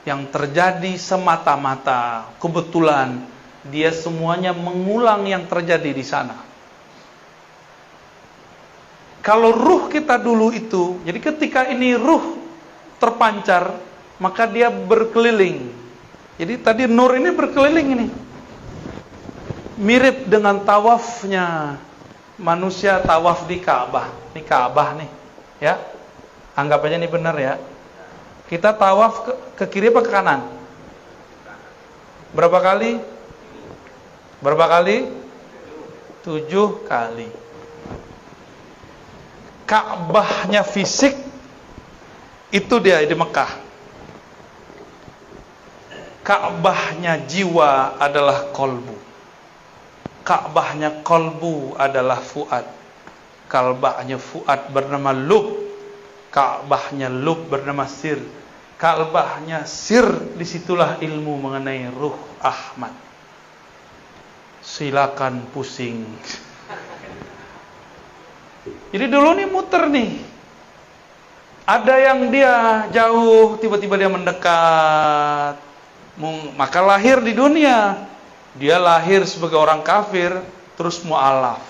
yang terjadi semata-mata kebetulan. Dia semuanya mengulang yang terjadi di sana. Kalau ruh kita dulu itu, jadi ketika ini ruh terpancar, maka dia berkeliling. Jadi tadi nur ini berkeliling ini. Mirip dengan tawafnya manusia tawaf di Ka'bah. Ini Ka'bah nih, ya. Anggap aja ini benar ya. Kita tawaf ke kiri apa ke kanan? Berapa kali? Berapa kali? 7 kali. Ka'bahnya fisik itu dia di Mekah. Ka'bahnya jiwa adalah kolbu. Ka'bahnya kolbu adalah fuad. Ka'bahnya fuad bernama lub. Ka'bahnya lub bernama sir. Ka'bahnya sir, disitulah ilmu mengenai ruh Ahmad. Silakan pusing. Jadi dulu nih muter nih. Ada yang dia jauh, tiba-tiba dia mendekat. Maka lahir di dunia. Dia lahir sebagai orang kafir, terus mu'alaf.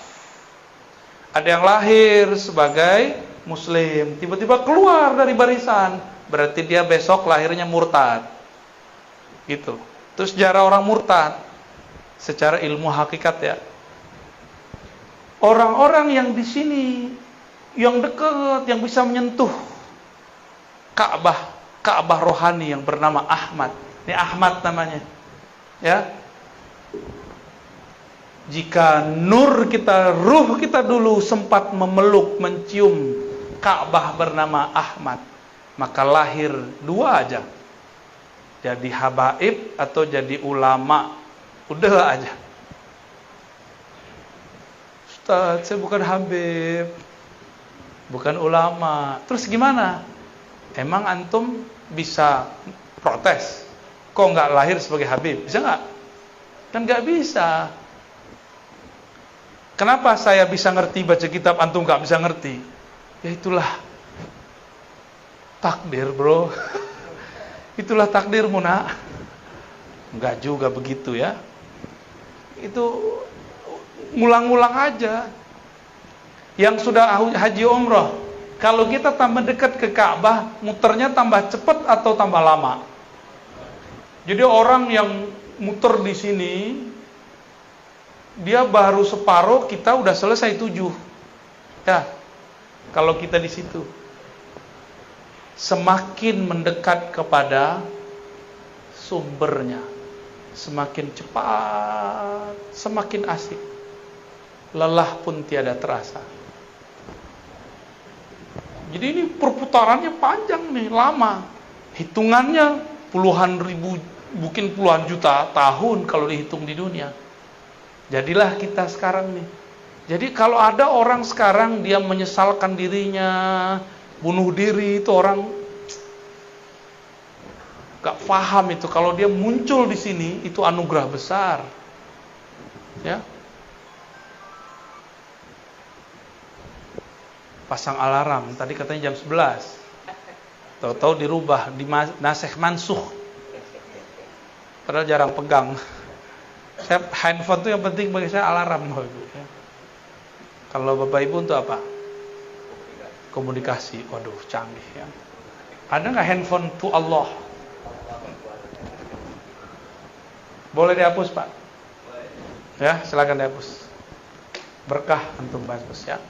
Ada yang lahir sebagai muslim, tiba-tiba keluar dari barisan, berarti dia besok lahirnya murtad. Gitu. Terus sejarah orang murtad secara ilmu hakikat ya. Orang-orang yang di sini yang dekat, yang bisa menyentuh Ka'bah rohani yang bernama Ahmad. Ini Ahmad namanya. Ya. Jika nur kita, ruh kita dulu sempat memeluk, mencium Ka'bah bernama Ahmad, maka lahir 2 aja. Jadi habaib atau jadi ulama. Udah aja. Ustaz, saya bukan habib, bukan ulama. Terus gimana? Emang antum bisa protes? Kok nggak lahir sebagai habib? Bisa nggak? Kan nggak bisa. Kenapa saya bisa ngerti baca kitab, antum nggak bisa ngerti? Ya itulah takdir, bro. Itulah takdirmu, nak. Enggak juga begitu ya. Itu ngulang-ngulang aja. Yang sudah haji umroh, kalau kita tambah dekat ke Ka'bah, muternya tambah cepat atau tambah lama? Jadi orang yang muter di sini, dia baru separuh, kita udah selesai 7. Ya, kalau kita di situ. Semakin mendekat kepada sumbernya, semakin cepat, semakin asik. Lelah pun tiada terasa. Jadi ini perputarannya panjang nih, lama. Hitungannya puluhan ribu, mungkin puluhan juta tahun kalau dihitung di dunia. Jadilah kita sekarang nih. Jadi kalau ada orang sekarang dia menyesalkan dirinya, bunuh diri, itu orang gak paham itu. Kalau dia muncul di sini, itu anugerah besar. Ya. Pasang alarm, tadi katanya jam 11. Tahu-tahu dirubah, nasikh mansuh. Padahal jarang pegang. Saya handphone itu yang penting bagi saya alarm. Kalau Bapak Ibu untuk apa? Komunikasi. Waduh, canggih ya. Ada nggak handphone to Allah? Boleh dihapus, Pak? Ya, silakan dihapus. Berkah antum bagus ya.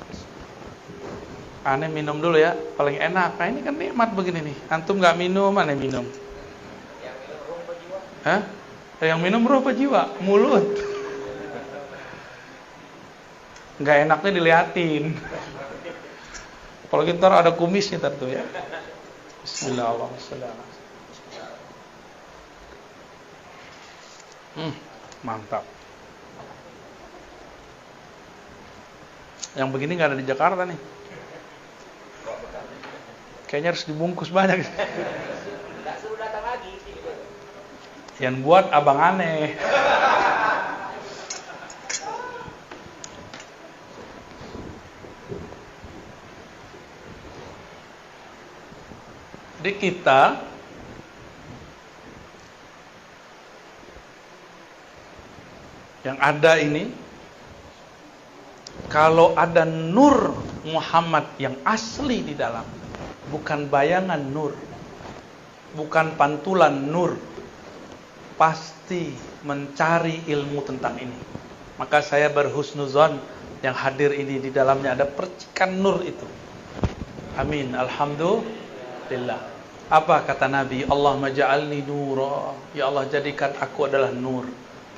Aneh minum dulu ya, paling enak. Nah, ini kan nikmat begini nih. Antum nggak minum, aneh minum. Yang minum ruh apa jiwa? Hah? Yang minum ruh apa jiwa? Mulut. Nggak enaknya diliatin. Kalau gitu ntar ada kumisnya tentu ya. Bismillahirrahmanirrahim. Mantap. Yang begini nggak ada di Jakarta nih. Kayaknya harus dibungkus banyak. Nggak suruh datang lagi. Yang buat abang aneh. Di kita yang ada ini, kalau ada nur Muhammad yang asli di dalam, bukan bayangan nur, bukan pantulan nur, pasti mencari ilmu tentang ini. Maka saya berhusnuzon yang hadir ini di dalamnya ada percikan nur itu. Amin. Alhamdulillah. Apa kata Nabi? Allahumma ja'alni nura. Ya Allah, jadikan aku adalah nur.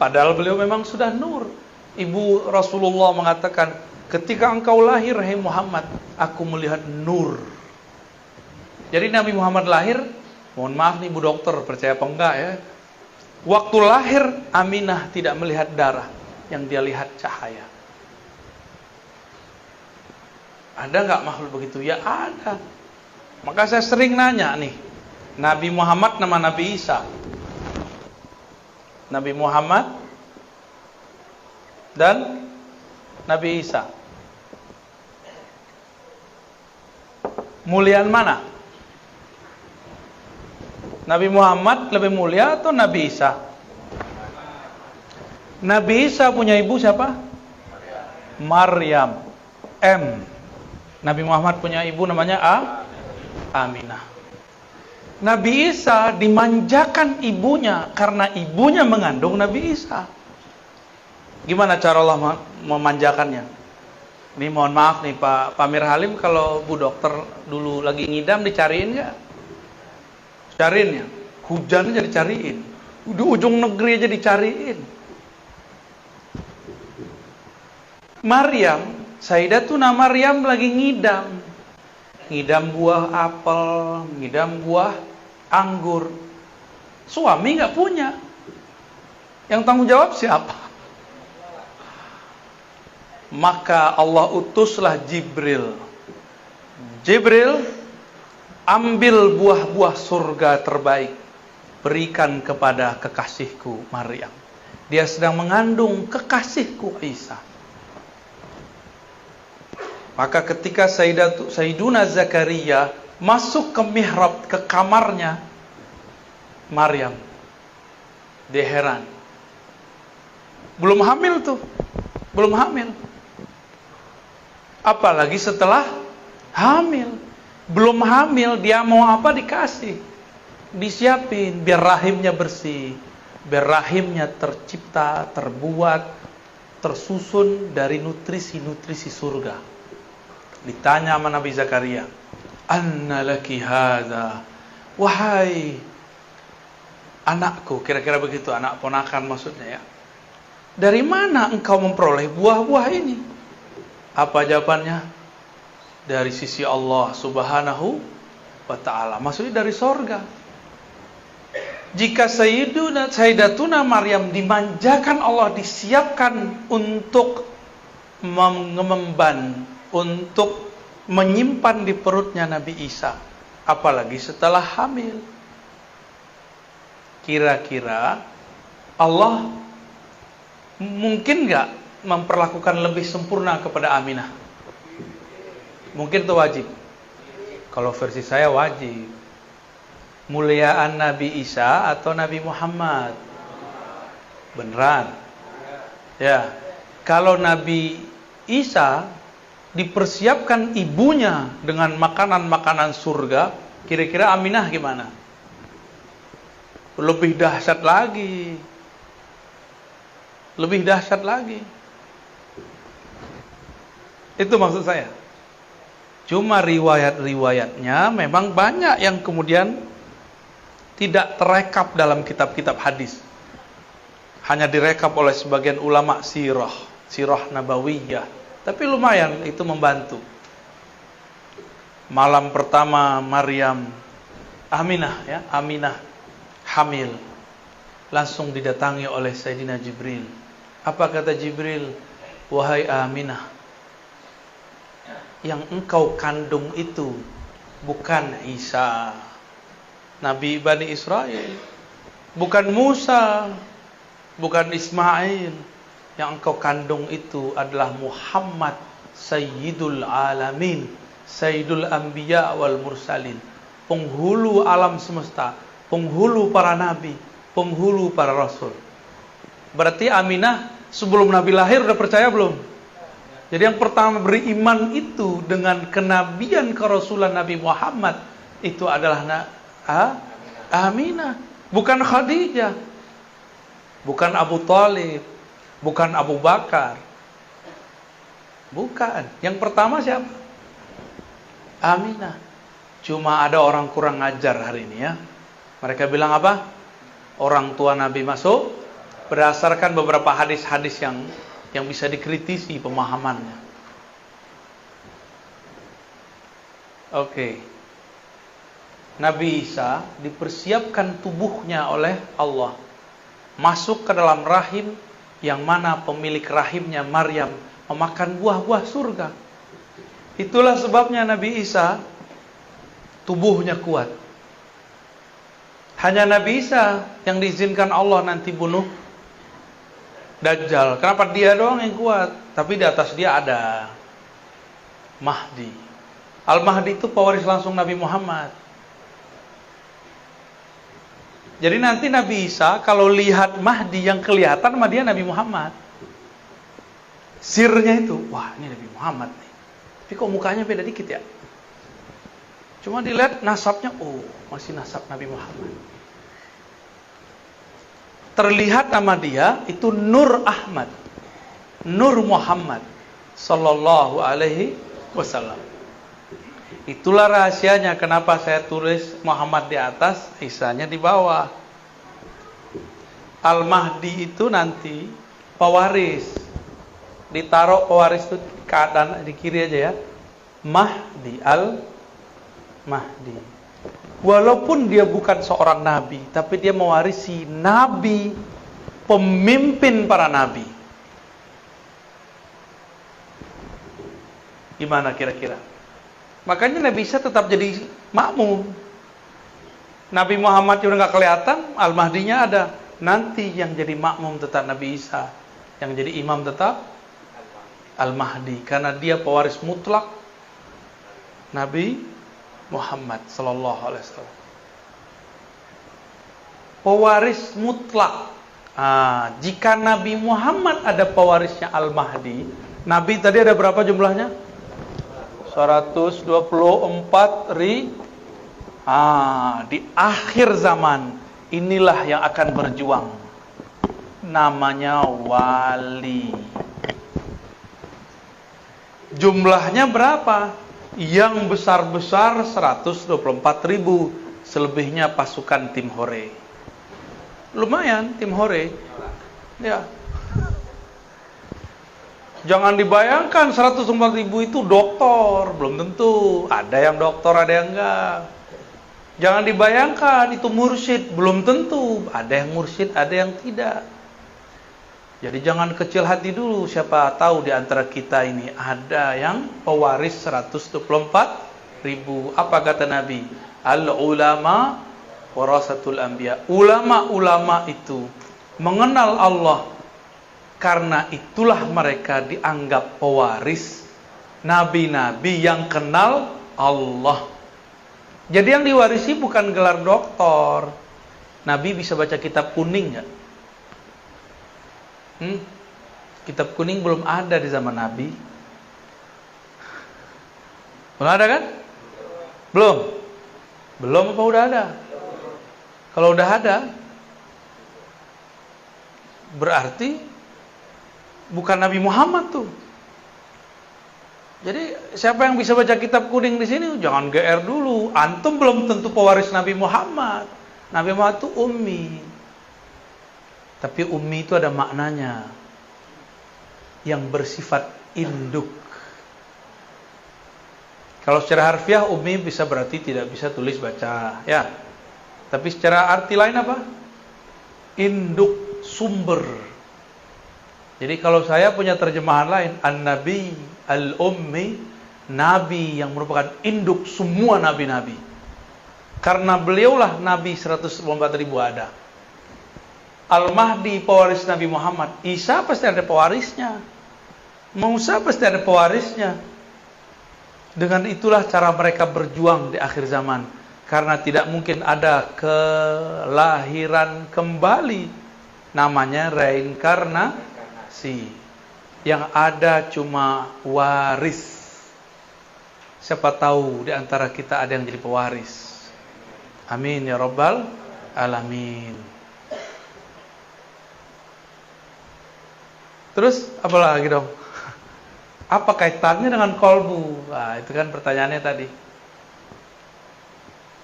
Padahal beliau memang sudah nur. Ibu Rasulullah mengatakan, ketika engkau lahir, hai Muhammad, aku melihat nur. Jadi Nabi Muhammad lahir, mohon maaf nih Bu Dokter, percaya apa enggak ya? Waktu lahir, Aminah tidak melihat darah, yang dia lihat cahaya. Ada enggak makhluk begitu? Ya ada. Maka saya sering nanya nih, Nabi Muhammad nama Nabi Isa. Nabi Muhammad dan Nabi Isa. Muliaan mana? Nabi Muhammad lebih mulia atau Nabi Isa? Nabi Isa punya ibu siapa? Maryam. M. Nabi Muhammad punya ibu namanya Aminah. Nabi Isa dimanjakan ibunya karena ibunya mengandung Nabi Isa. Gimana cara Allah memanjakannya? Ini mohon maaf nih Pak Pamir Halim, kalau Bu Dokter dulu lagi ngidam dicariin nggak? Cariin ya. Hujan aja dicariin. Di ujung negeri aja dicariin. Maryam, Sayyidatuna Maryam lagi ngidam. Ngidam buah apel, ngidam buah anggur. Suami nggak punya. Yang tanggung jawab siapa? Maka Allah utuslah Jibril. Jibril, ambil buah-buah surga terbaik, berikan kepada kekasihku Maryam. Dia sedang mengandung kekasihku Isa. Maka ketika Sayyiduna Zakaria masuk ke mihrab, ke kamarnya Maryam, dia heran. Belum hamil tuh, belum hamil. Apalagi setelah hamil. Belum hamil, dia mau apa dikasih. Disiapin, biar rahimnya bersih. Biar rahimnya tercipta, terbuat, tersusun dari nutrisi-nutrisi surga. Ditanya sama Nabi Zakaria, "Anna laki hadza?" Wahai anakku, kira-kira begitu, anak ponakan maksudnya ya. Dari mana engkau memperoleh buah-buah ini? Apa jawabannya? Dari sisi Allah Subhanahu wa ta'ala. Maksudnya dari sorga. Jika Sayyidatuna Maryam dimanjakan Allah, disiapkan untuk mengemban, untuk menyimpan di perutnya Nabi Isa, apalagi setelah hamil. Kira-kira Allah mungkin nggak memperlakukan lebih sempurna kepada Aminah? Mungkin itu wajib. Kalau versi saya wajib. Muliaan Nabi Isa atau Nabi Muhammad? Beneran? Ya. Kalau Nabi Isa dipersiapkan ibunya dengan makanan-makanan surga, kira-kira Aminah gimana? Lebih dahsyat lagi. lebih dahsyat lagi. Itu maksud saya. Cuma riwayat-riwayatnya memang banyak yang kemudian tidak terekap dalam kitab-kitab hadis. Hanya direkap oleh sebagian ulama sirah nabawiyah. Tapi lumayan itu membantu. Malam pertama Aminah hamil. Langsung didatangi oleh Sayyidina Jibril. Apa kata Jibril? Wahai Aminah, yang engkau kandung itu bukan Isa, Nabi Bani Israel, bukan Musa, bukan Ismail. Yang engkau kandung itu adalah Muhammad, Sayyidul Alamin, Sayyidul Anbiya wal Mursalin, penghulu alam semesta, penghulu para nabi, penghulu para rasul. Berarti Aminah sebelum Nabi lahir udah percaya belum? Jadi yang pertama beriman itu dengan kenabian kerasulan Nabi Muhammad itu adalah Aminah, bukan Khadijah, bukan Abu Thalib, bukan Abu Bakar. Bukan. Yang pertama siapa? Aminah. Cuma ada orang kurang ajar hari ini ya. Mereka bilang apa? Orang tua Nabi masuk berdasarkan beberapa hadis-hadis yang bisa dikritisi pemahamannya. Oke. Nabi Isa dipersiapkan tubuhnya oleh Allah masuk ke dalam rahim yang mana pemilik rahimnya Maryam memakan buah-buah surga. Itulah sebabnya Nabi Isa tubuhnya kuat. Hanya Nabi Isa yang diizinkan Allah nanti bunuh Dajjal. Kenapa dia doang yang kuat? Tapi di atas dia ada Mahdi. Al-Mahdi itu pewaris langsung Nabi Muhammad. Jadi nanti Nabi Isa kalau lihat Mahdi yang kelihatan sama dia Nabi Muhammad. Sirnya itu, wah ini Nabi Muhammad nih. Tapi kok mukanya beda dikit ya? Cuma dilihat nasabnya, oh masih nasab Nabi Muhammad. Terlihat nama dia itu Nur Ahmad, Nur Muhammad Sallallahu Alaihi Wasallam. Itulah rahasianya kenapa saya tulis Muhammad di atas, Isanya di bawah. Al-Mahdi itu nanti pewaris. Ditaruh pewaris itu keadaan di kiri aja ya. Mahdi, Al-Mahdi. Walaupun dia bukan seorang nabi, tapi dia mewarisi nabi, pemimpin para nabi. Gimana kira-kira? Makanya Nabi Isa tetap jadi makmum. Nabi Muhammad udah nggak kelihatan, Al-Mahdinya ada. Nanti yang jadi makmum tetap Nabi Isa, yang jadi imam tetap Al-Mahdi, karena dia pewaris mutlak Nabi Muhammad Sallallahu Alaihi Wasallam. Pewaris mutlak. Jika Nabi Muhammad ada pewarisnya Al-Mahdi, Nabi tadi ada berapa jumlahnya? 124 di akhir zaman inilah yang akan berjuang. Namanya wali. Jumlahnya berapa? Yang besar-besar 124.000, selebihnya pasukan tim Hore. Lumayan tim Hore. Ya. Jangan dibayangkan 104.000 itu doktor, belum tentu. Ada yang doktor, ada yang enggak. Jangan dibayangkan itu mursyid, belum tentu. Ada yang mursyid, ada yang tidak. Jadi jangan kecil hati dulu. Siapa tahu di antara kita ini ada yang pewaris 124.000. Apa kata Nabi? Al-ulama warasatul anbiya. Ulama-ulama itu mengenal Allah, karena itulah mereka dianggap pewaris nabi-nabi yang kenal Allah. Jadi yang diwarisi bukan gelar doktor. Nabi bisa baca kitab kuning nggak? Kitab kuning belum ada di zaman Nabi. Belum ada kan? Belum. Belum apa udah ada? Kalau udah ada, berarti bukan Nabi Muhammad tuh. Jadi siapa yang bisa baca kitab kuning di sini? Jangan GR dulu. Antum belum tentu pewaris Nabi Muhammad. Nabi Muhammad itu ummi. Tapi ummi itu ada maknanya yang bersifat induk. Kalau secara harfiah ummi bisa berarti tidak bisa tulis baca, ya. Tapi secara arti lain apa? Induk, sumber. Jadi kalau saya punya terjemahan lain, An-Nabi Al-Ummi, Nabi yang merupakan induk semua nabi-nabi. Karena beliaulah Nabi 104.000 ada. Al-Mahdi pewaris Nabi Muhammad. Isa pasti ada pewarisnya. Musa pasti ada pewarisnya. Dengan itulah cara mereka berjuang di akhir zaman. Karena tidak mungkin ada kelahiran kembali. Namanya reinkarnasi. Yang ada cuma waris. Siapa tahu di antara kita ada yang jadi pewaris. Amin ya rabbal alamin. Terus apa lagi dong? Apa kaitannya dengan kolbu? Nah, itu kan pertanyaannya tadi.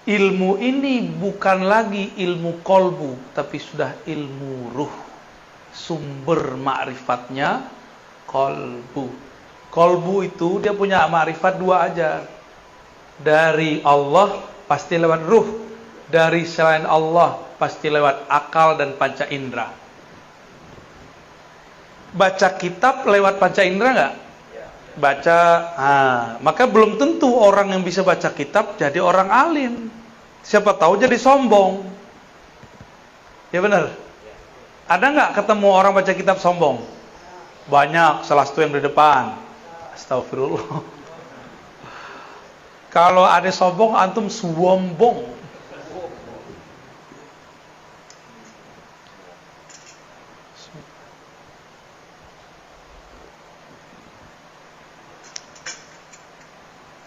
Ilmu ini bukan lagi ilmu kolbu, tapi sudah ilmu ruh. Sumber ma'rifatnya kolbu. Kolbu itu dia punya ma'rifat dua aja. Dari Allah pasti lewat ruh. Dari selain Allah pasti lewat akal dan panca indera. Baca kitab lewat panca indera enggak? Baca, maka belum tentu orang yang bisa baca kitab jadi orang alim. Siapa tahu jadi sombong. Ya benar. Ada nggak ketemu orang baca kitab sombong? Banyak, salah satu yang di depan. Astagfirullah. Kalau ada sombong, antum sombong.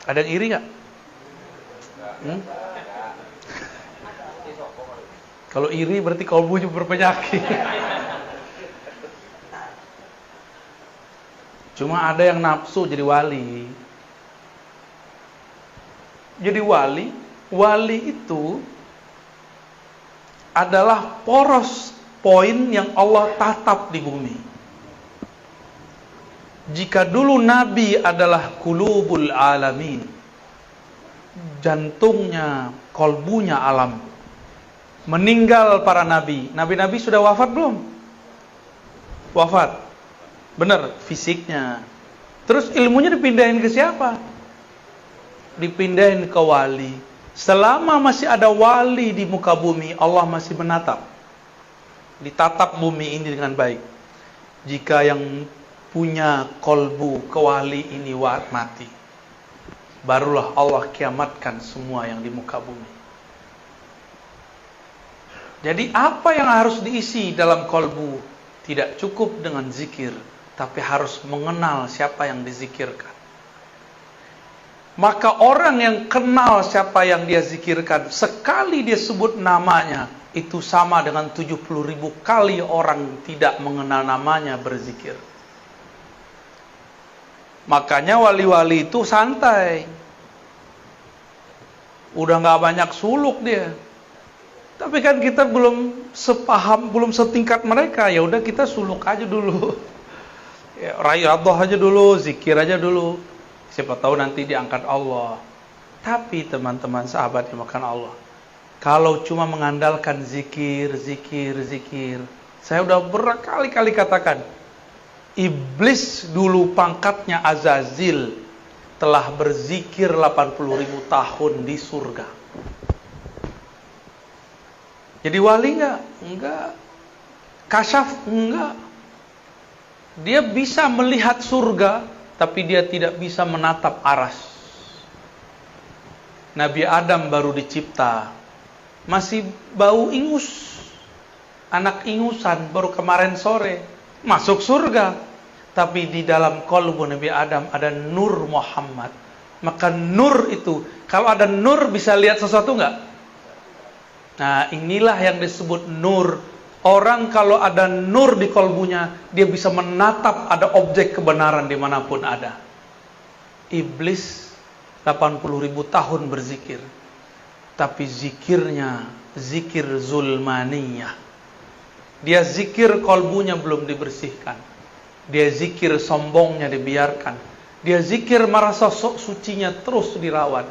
Ada yang iri nggak? Kalau iri berarti kalbunya berpenyakit. Cuma ada yang nafsu jadi wali. Jadi wali itu adalah poros poin yang Allah tatap di bumi. Jika dulu Nabi adalah qulubul alamin, jantungnya, kolbunya alam, meninggal para nabi. Nabi-nabi sudah wafat belum? Wafat. Benar, fisiknya. Terus ilmunya dipindahin ke siapa? Dipindahin ke wali. Selama masih ada wali di muka bumi, Allah masih menatap. Ditatap bumi ini dengan baik. Jika yang punya kolbu kewali ini mati, barulah Allah kiamatkan semua yang di muka bumi. Jadi apa yang harus diisi dalam kolbu? Tidak cukup dengan zikir, tapi harus mengenal siapa yang dizikirkan. Maka orang yang kenal siapa yang dia zikirkan, sekali dia sebut namanya, itu sama dengan 70.000 kali orang tidak mengenal namanya berzikir. Makanya wali-wali itu santai. Udah gak banyak suluk dia. Tapi kan kita belum sepaham, belum setingkat mereka. Ya udah kita suluk aja dulu. Ya, riyadhah aja dulu, zikir aja dulu. Siapa tahu nanti diangkat Allah. Tapi teman-teman sahabat yang makan Allah, kalau cuma mengandalkan zikir, saya udah berkali-kali katakan, Iblis dulu pangkatnya Azazil telah berzikir 80.000 tahun di surga. Jadi wali enggak? Enggak. Kasyaf? Enggak. Dia bisa melihat surga, tapi dia tidak bisa menatap aras. Nabi Adam baru dicipta, masih bau ingus, anak ingusan, baru kemarin sore masuk surga. Tapi di dalam qalbu Nabi Adam ada nur Muhammad. Maka nur itu, kalau ada nur bisa lihat sesuatu enggak? Nah, inilah yang disebut nur Orang kalau ada nur di kolbunya, dia bisa menatap ada objek kebenaran dimanapun ada. Iblis 80.000 tahun berzikir, tapi zikirnya zikir zulmaniyah. Dia zikir kolbunya belum dibersihkan. Dia zikir sombongnya dibiarkan. Dia zikir merasa sok sucinya terus dirawat.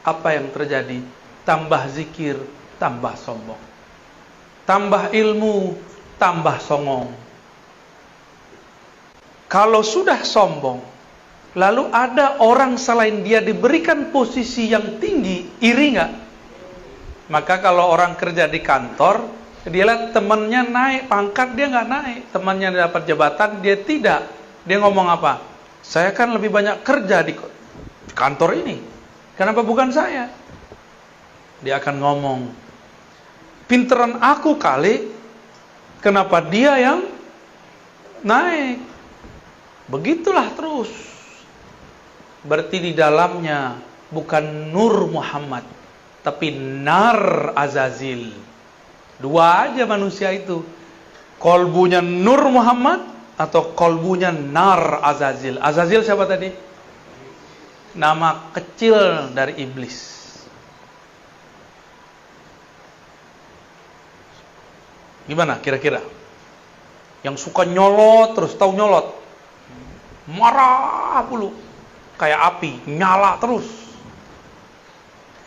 Apa yang terjadi? Tambah zikir, tambah sombong. Tambah ilmu, tambah songong. Kalau sudah sombong, lalu ada orang selain dia diberikan posisi yang tinggi, iri nggak? Maka kalau orang kerja di kantor, dia lihat temannya naik pangkat, dia nggak naik. Temannya dapat jabatan, dia tidak. Dia ngomong apa? Saya kan lebih banyak kerja di kantor ini. Kenapa bukan saya? Dia akan ngomong, pinteran aku kali, kenapa dia yang naik? Begitulah terus. Berarti di dalamnya bukan nur Muhammad, tapi nar Azazil. Dua aja manusia itu. Kolbunya nur Muhammad atau kolbunya nar Azazil. Azazil siapa tadi? Nama kecil dari iblis. Gimana kira-kira? Yang suka nyolot terus, tahu nyolot? Marah dulu, kayak api, nyala terus.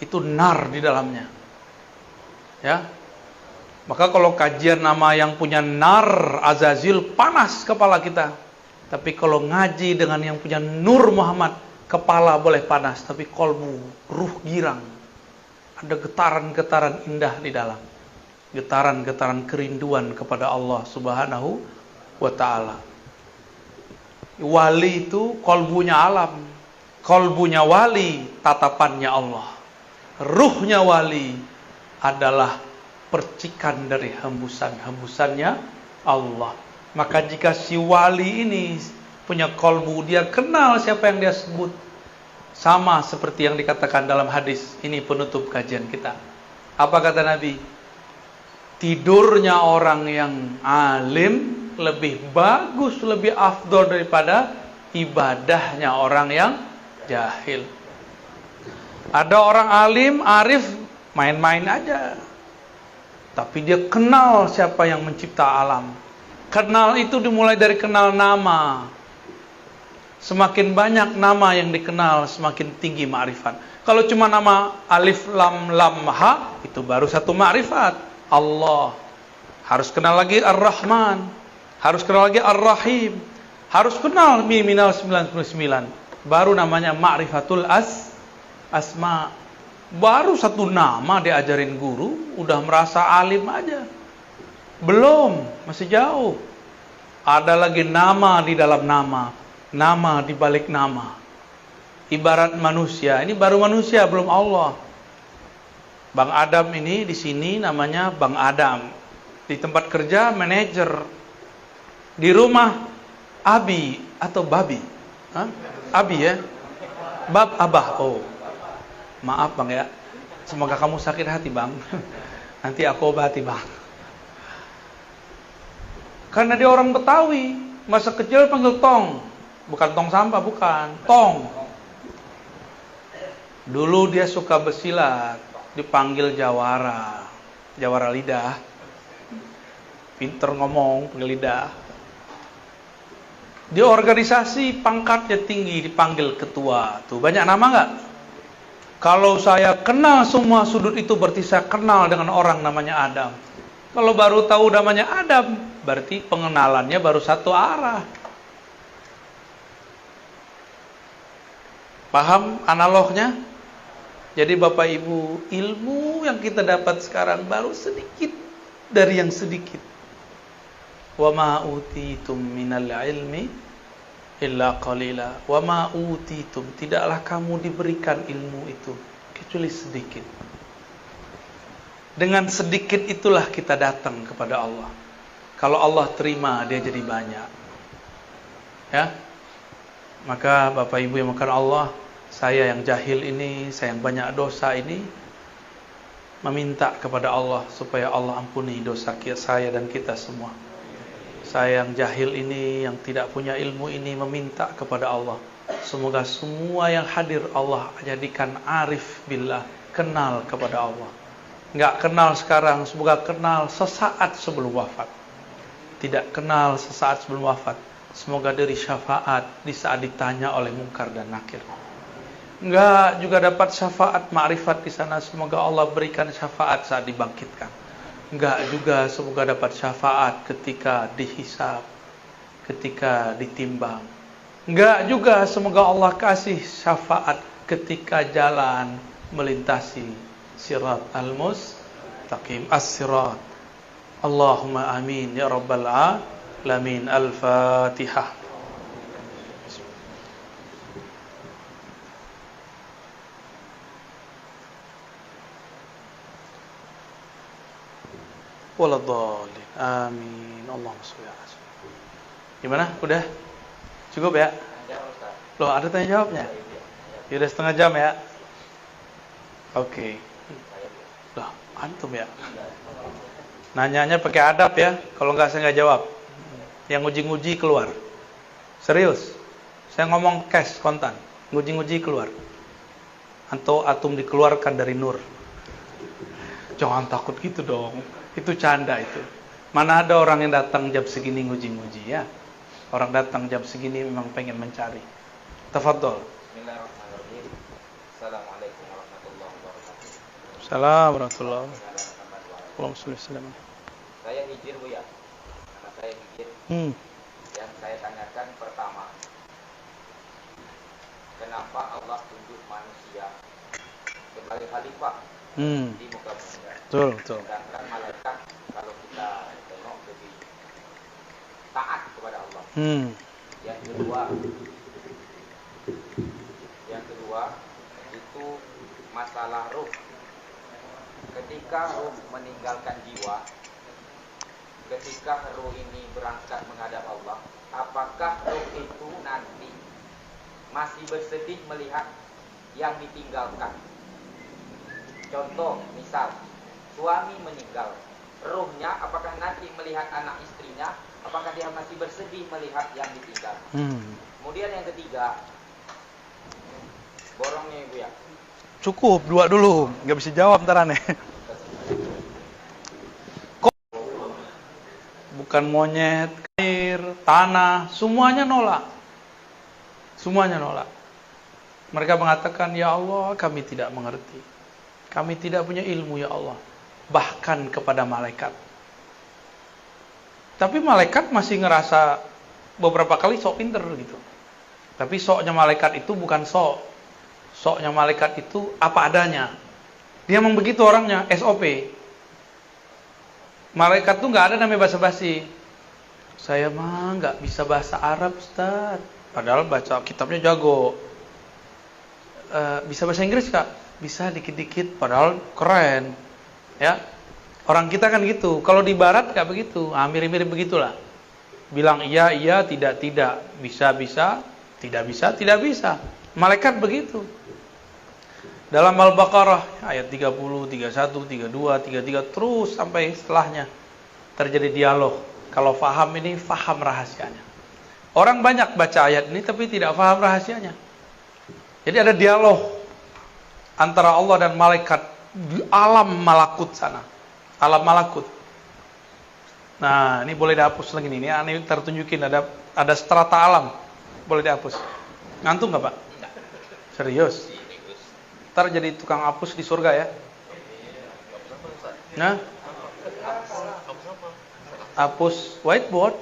Itu nar di dalamnya. Ya. Maka kalau kajian nama yang punya nar Azazil, panas kepala kita. Tapi kalau ngaji dengan yang punya nur Muhammad, kepala boleh panas, tapi kolbu, ruh girang. Ada getaran-getaran indah di dalam. Getaran-getaran kerinduan kepada Allah Subhanahu wa ta'ala. Wali itu kolbunya alam. Kolbunya wali, tatapannya Allah. Ruhnya wali adalah percikan dari hembusan-hembusannya Allah. Maka jika si wali ini punya kolbu, dia kenal siapa yang dia sebut. Sama seperti yang dikatakan dalam hadis. Ini penutup kajian kita. Apa kata Nabi? Tidurnya orang yang alim lebih bagus, lebih afdol daripada ibadahnya orang yang jahil. Ada orang alim, arif, main-main aja. Tapi dia kenal siapa yang mencipta alam. Kenal itu dimulai dari kenal nama. Semakin banyak nama yang dikenal, semakin tinggi ma'rifat. Kalau cuma nama alif, lam, lam, ha, itu baru satu ma'rifat. Allah. Harus kenal lagi Ar-Rahman. Harus kenal lagi Ar-Rahim. Harus kenal Minal 99. Baru namanya Ma'rifatul Asma. Baru satu nama diajarin guru, udah merasa alim aja. Belum, masih jauh. Ada lagi nama di dalam nama. Nama di balik nama. Ibarat manusia. Ini baru manusia, belum Allah. Bang Adam ini di sini namanya Bang Adam. Di tempat kerja manajer. Di rumah Abi atau Babi. Hah? Abi ya. Bab Abah. Oh. Maaf Bang ya. Semoga kamu sakit hati Bang. Nanti aku obati Bang. Karena dia orang Betawi. Masa kecil panggil tong. Bukan tong sampah, bukan. Tong. Dulu dia suka bersilat. Dipanggil jawara. Jawara lidah. Pinter ngomong, panggil lidah. Di organisasi pangkatnya tinggi, dipanggil ketua. Tuh banyak nama nggak? Kalau saya kenal semua sudut itu, berarti saya kenal dengan orang namanya Adam. Kalau baru tahu namanya Adam, berarti pengenalannya baru satu arah. Paham analognya? Jadi Bapak Ibu, ilmu yang kita dapat sekarang baru sedikit dari yang sedikit. Wa ma utitum minal ilmi illa qalila. Wa ma utitum, tidaklah kamu diberikan ilmu itu kecuali sedikit. Dengan sedikit itulah kita datang kepada Allah. Kalau Allah terima, dia jadi banyak. Ya. Maka Bapak Ibu yang makan Allah, saya yang jahil ini, saya yang banyak dosa ini, meminta kepada Allah supaya Allah ampuni dosa saya dan kita semua. Saya yang jahil ini, yang tidak punya ilmu ini, meminta kepada Allah, semoga semua yang hadir Allah jadikan arif billah, kenal kepada Allah. Enggak kenal sekarang, semoga kenal sesaat sebelum wafat. Tidak kenal sesaat sebelum wafat, semoga diberi syafaat di saat ditanya oleh Munkar dan Nakir. Enggak juga dapat syafaat ma'rifat di sana, semoga Allah berikan syafaat saat dibangkitkan. Enggak juga semoga dapat syafaat ketika dihisab, ketika ditimbang. Enggak juga semoga Allah kasih syafaat ketika jalan melintasi sirat al-mustaqim, as-sirat. Allahumma amin ya rabbal alamin. Al-Fatihah. Waladhdallin. Amin. Allahumma sholli ala sayyidina. Gimana? Udah? Cukup ya? Loh, ada tanya jawabnya? Ya udah setengah jam ya? Oke. Loh, antum ya? Nanyanya pakai adab ya. Kalau enggak saya enggak jawab. Yang nguji-nguji keluar. Serius. Saya ngomong cash kontan. Nguji-nguji keluar. Atau atum dikeluarkan dari nur. Jangan takut gitu dong. Itu canda itu. Mana ada orang yang datang jam segini nguji-nguji ya. Orang datang jam segini memang pengen mencari. Tafadhol. Bismillahirrahmanirrahim. Assalamualaikum warahmatullahi wabarakatuh. Assalamualaikum warahmatullahi wabarakatuh. Saya hijir Bu ya. Karena saya hijir. Yang saya tanyakan pertama, kenapa Allah tunjuk manusia sebagai khalifah di muka bumi? Betul. Sedangkan malaikat kalau kita tengok lebih taat kepada Allah. Yang kedua itu masalah ruh. Ketika ruh meninggalkan jiwa, ketika ruh ini berangkat menghadap Allah, apakah ruh itu nanti masih bersedih melihat yang ditinggalkan? Contoh, misal suami meninggal, ruhnya apakah nanti melihat anak istrinya, apakah dia masih bersedih melihat yang ditinggal? Kemudian yang ketiga, borongnya Ibu ya. Cukup, 2 dulu. Gak bisa jawab ntar aneh. Bukan monyet, air, tanah, semuanya nolak. Semuanya nolak. Mereka mengatakan, ya Allah, kami tidak mengerti. Kami tidak punya ilmu ya Allah. Bahkan kepada malaikat. Tapi malaikat masih ngerasa beberapa kali sok pinter gitu. Tapi soknya malaikat itu bukan sok. Soknya malaikat itu apa adanya. Dia memang begitu orangnya, SOP. Malaikat tuh nggak ada namanya basa-basi. Saya mah nggak bisa bahasa Arab, Ustaz. Padahal baca kitabnya jago. Bisa bahasa Inggris Kak? Bisa dikit-dikit, padahal keren. Ya, orang kita kan gitu. Kalau di Barat nggak begitu, mirip-mirip begitulah. Bilang iya, tidak, bisa, tidak bisa. Malaikat begitu. Dalam Al-Baqarah ayat 30, 31, 32, 33 terus sampai setelahnya terjadi dialog. Kalau faham ini, faham rahasianya. Orang banyak baca ayat ini tapi tidak faham rahasianya. Jadi ada dialog antara Allah dan malaikat di alam malakut sana. Alam malakut. Nah, ini boleh dihapus lagi nih. Ini tertunjukin ada strata alam. Boleh dihapus. Ngantuk nggak Pak? Serius? Ntar jadi tukang hapus di surga ya. Nah, hapus whiteboard.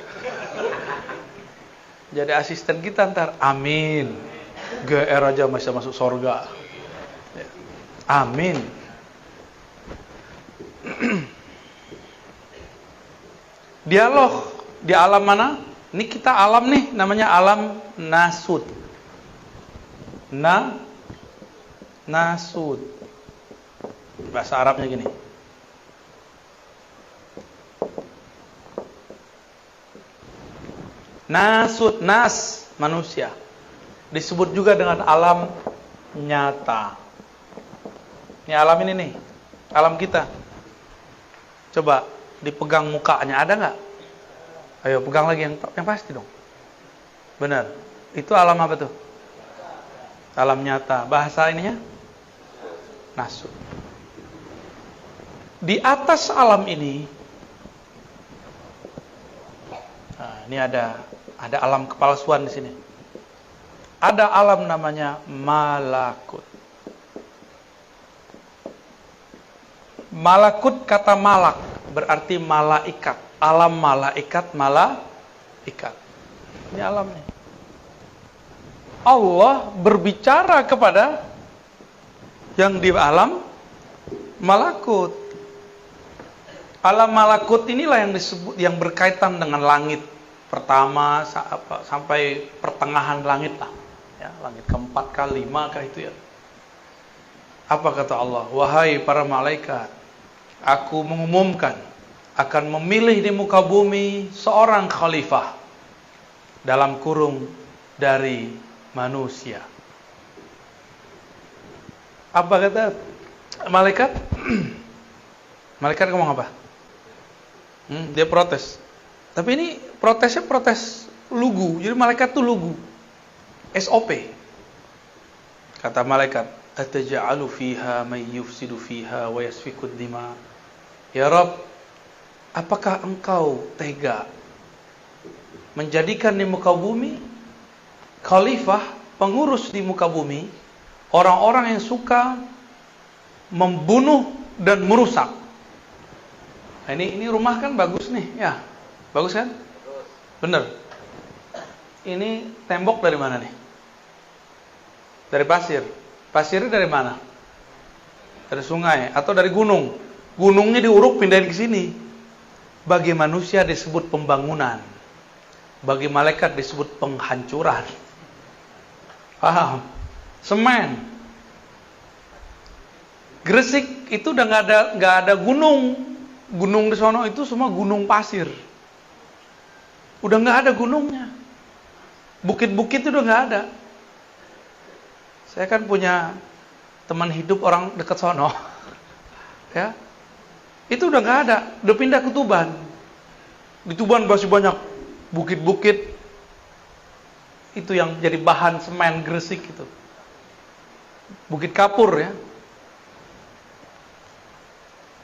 Jadi asisten kita ntar. Amin. GR aja masih masuk surga. Amin. Dialog di alam mana? Ini kita alam nih, namanya alam nasud. Nasud. Bahasa Arabnya gini. Nasud, nas, manusia. Disebut juga dengan alam nyata. Ini alam ini nih. Alam kita. Coba dipegang mukanya, ada nggak? Ayo pegang lagi yang pasti dong. Benar. Itu alam apa tuh? Alam nyata. Bahasa ininya? Nasu. Di atas alam ini, nah, ini ada alam kepalsuan di sini. Ada alam namanya malakut. Malakut kata malak berarti malaikat. Alam malaikat, malaikat. Ini alamnya. Allah berbicara kepada yang di alam malakut. Alam malakut inilah yang disebut, yang berkaitan dengan langit pertama sampai pertengahan langit lah. Ya, langit keempat kah, lima kah itu ya. Apa kata Allah? Wahai para malaikat, aku mengumumkan akan memilih di muka bumi seorang khalifah dalam kurung dari manusia. Apa kata malaikat? Malaikat ngomong apa? Dia protes. Tapi ini protesnya protes lugu. Jadi malaikat tuh lugu. SOP. Kata malaikat, ataj'alu fiha may yufsidu fiha wa yasfikud dima. Ya Rabb, apakah engkau tega menjadikan di muka bumi khalifah, pengurus di muka bumi, orang-orang yang suka membunuh dan merusak? Nah, ini rumah kan bagus nih, ya. Bagus kan? Bener. Ini tembok dari mana nih? Dari pasir. Pasirnya dari mana? Dari sungai atau dari gunung? Gunungnya diuruk pindahin ke sini. Bagi manusia disebut pembangunan. Bagi malaikat disebut penghancuran. Paham? Semen. Gresik itu udah nggak ada gunung. Gunung di sono itu semua gunung pasir. Udah nggak ada gunungnya. Bukit-bukit itu udah nggak ada. Saya kan punya teman hidup orang dekat sono. Ya. Itu udah nggak ada, udah pindah ke Tuban. Di Tuban masih banyak bukit-bukit. Itu yang jadi bahan semen Gresik itu. Bukit kapur ya.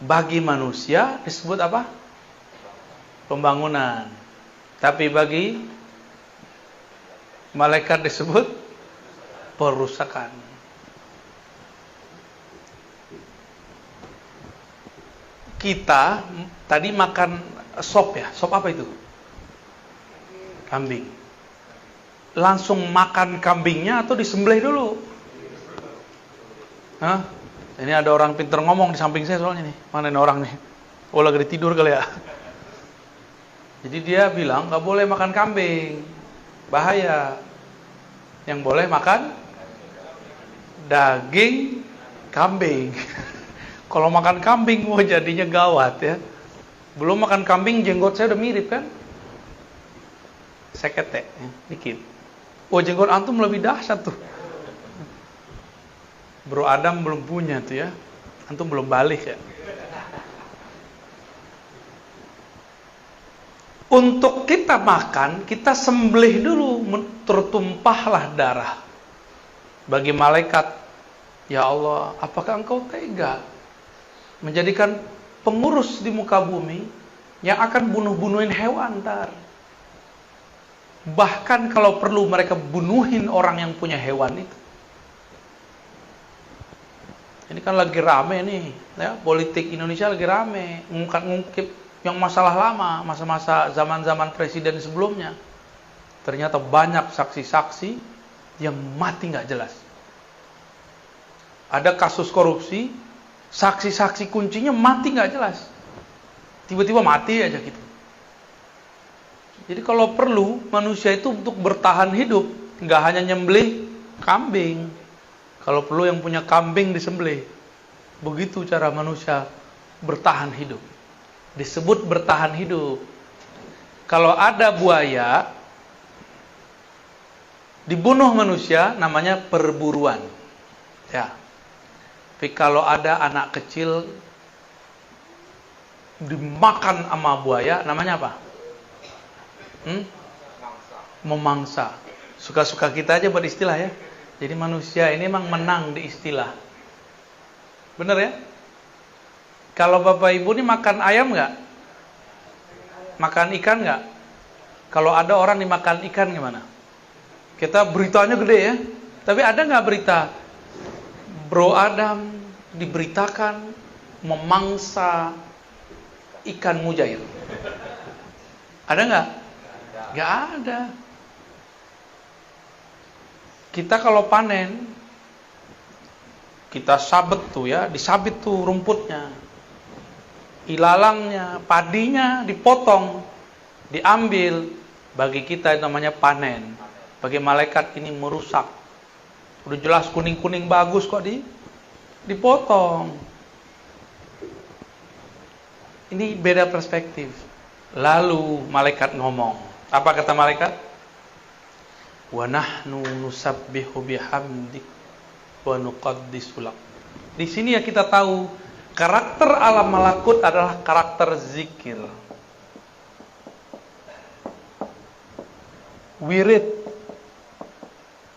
Bagi manusia disebut apa? Pembangunan. Tapi bagi malaikat disebut perusakan. Kita tadi makan sop ya. Sop apa itu? Kambing. Langsung makan kambingnya atau disembelih dulu? Hah? Ini ada orang pintar ngomong di samping saya soalnya nih. Mana ini orang nih? Oh, lagi tidur kali ya. Jadi dia bilang nggak boleh makan kambing, bahaya. Yang boleh makan daging kambing. Kalau makan kambing, wah jadinya gawat ya. Belum makan kambing, jenggot saya udah mirip kan? Sekete, ya, dikit. Wah jenggot antum lebih dahsyat tuh. Bro Adam belum punya tuh ya. Antum belum balik ya. Untuk kita makan, kita sembelih dulu, tertumpahlah darah. Bagi malaikat, ya Allah, apakah engkau tega menjadikan pengurus di muka bumi yang akan bunuh-bunuhin hewan ntar? Bahkan kalau perlu mereka bunuhin orang yang punya hewan itu. Ini kan lagi rame nih, ya, politik Indonesia lagi rame, ngungkip yang masalah lama, masa-masa zaman-zaman presiden sebelumnya. Ternyata banyak saksi-saksi yang mati nggak jelas. Ada kasus korupsi, saksi-saksi kuncinya mati nggak jelas. Tiba-tiba mati aja gitu. Jadi kalau perlu, manusia itu untuk bertahan hidup, nggak hanya nyembelih kambing. Kalau perlu yang punya kambing disembelih. Begitu cara manusia bertahan hidup. Disebut bertahan hidup. Kalau ada buaya dibunuh manusia, namanya perburuan. Ya. Tapi kalau ada anak kecil dimakan sama buaya, namanya apa? Memangsa. Suka-suka kita aja buat istilah ya. Jadi manusia ini emang menang di istilah. Bener ya? Kalau Bapak Ibu ini makan ayam nggak? Makan ikan nggak? Kalau ada orang dimakan ikan gimana? Kita beritanya gede ya. Tapi ada nggak berita Bro Adam diberitakan memangsa ikan mujair? Ada nggak? Nggak ada. Kita kalau panen, kita sabet tuh ya, disabit tuh rumputnya, ilalangnya, padinya dipotong, diambil. Bagi kita itu namanya panen. Bagi malaikat ini merusak. Udah jelas kuning-kuning bagus kok dipotong. Ini beda perspektif. Lalu malaikat ngomong. Apa kata malaikat? Wa nahnu nusabbihu bihamdik wa nuqaddisu lak. Di sini ya kita tahu karakter alam malakut adalah karakter zikir. Wirid.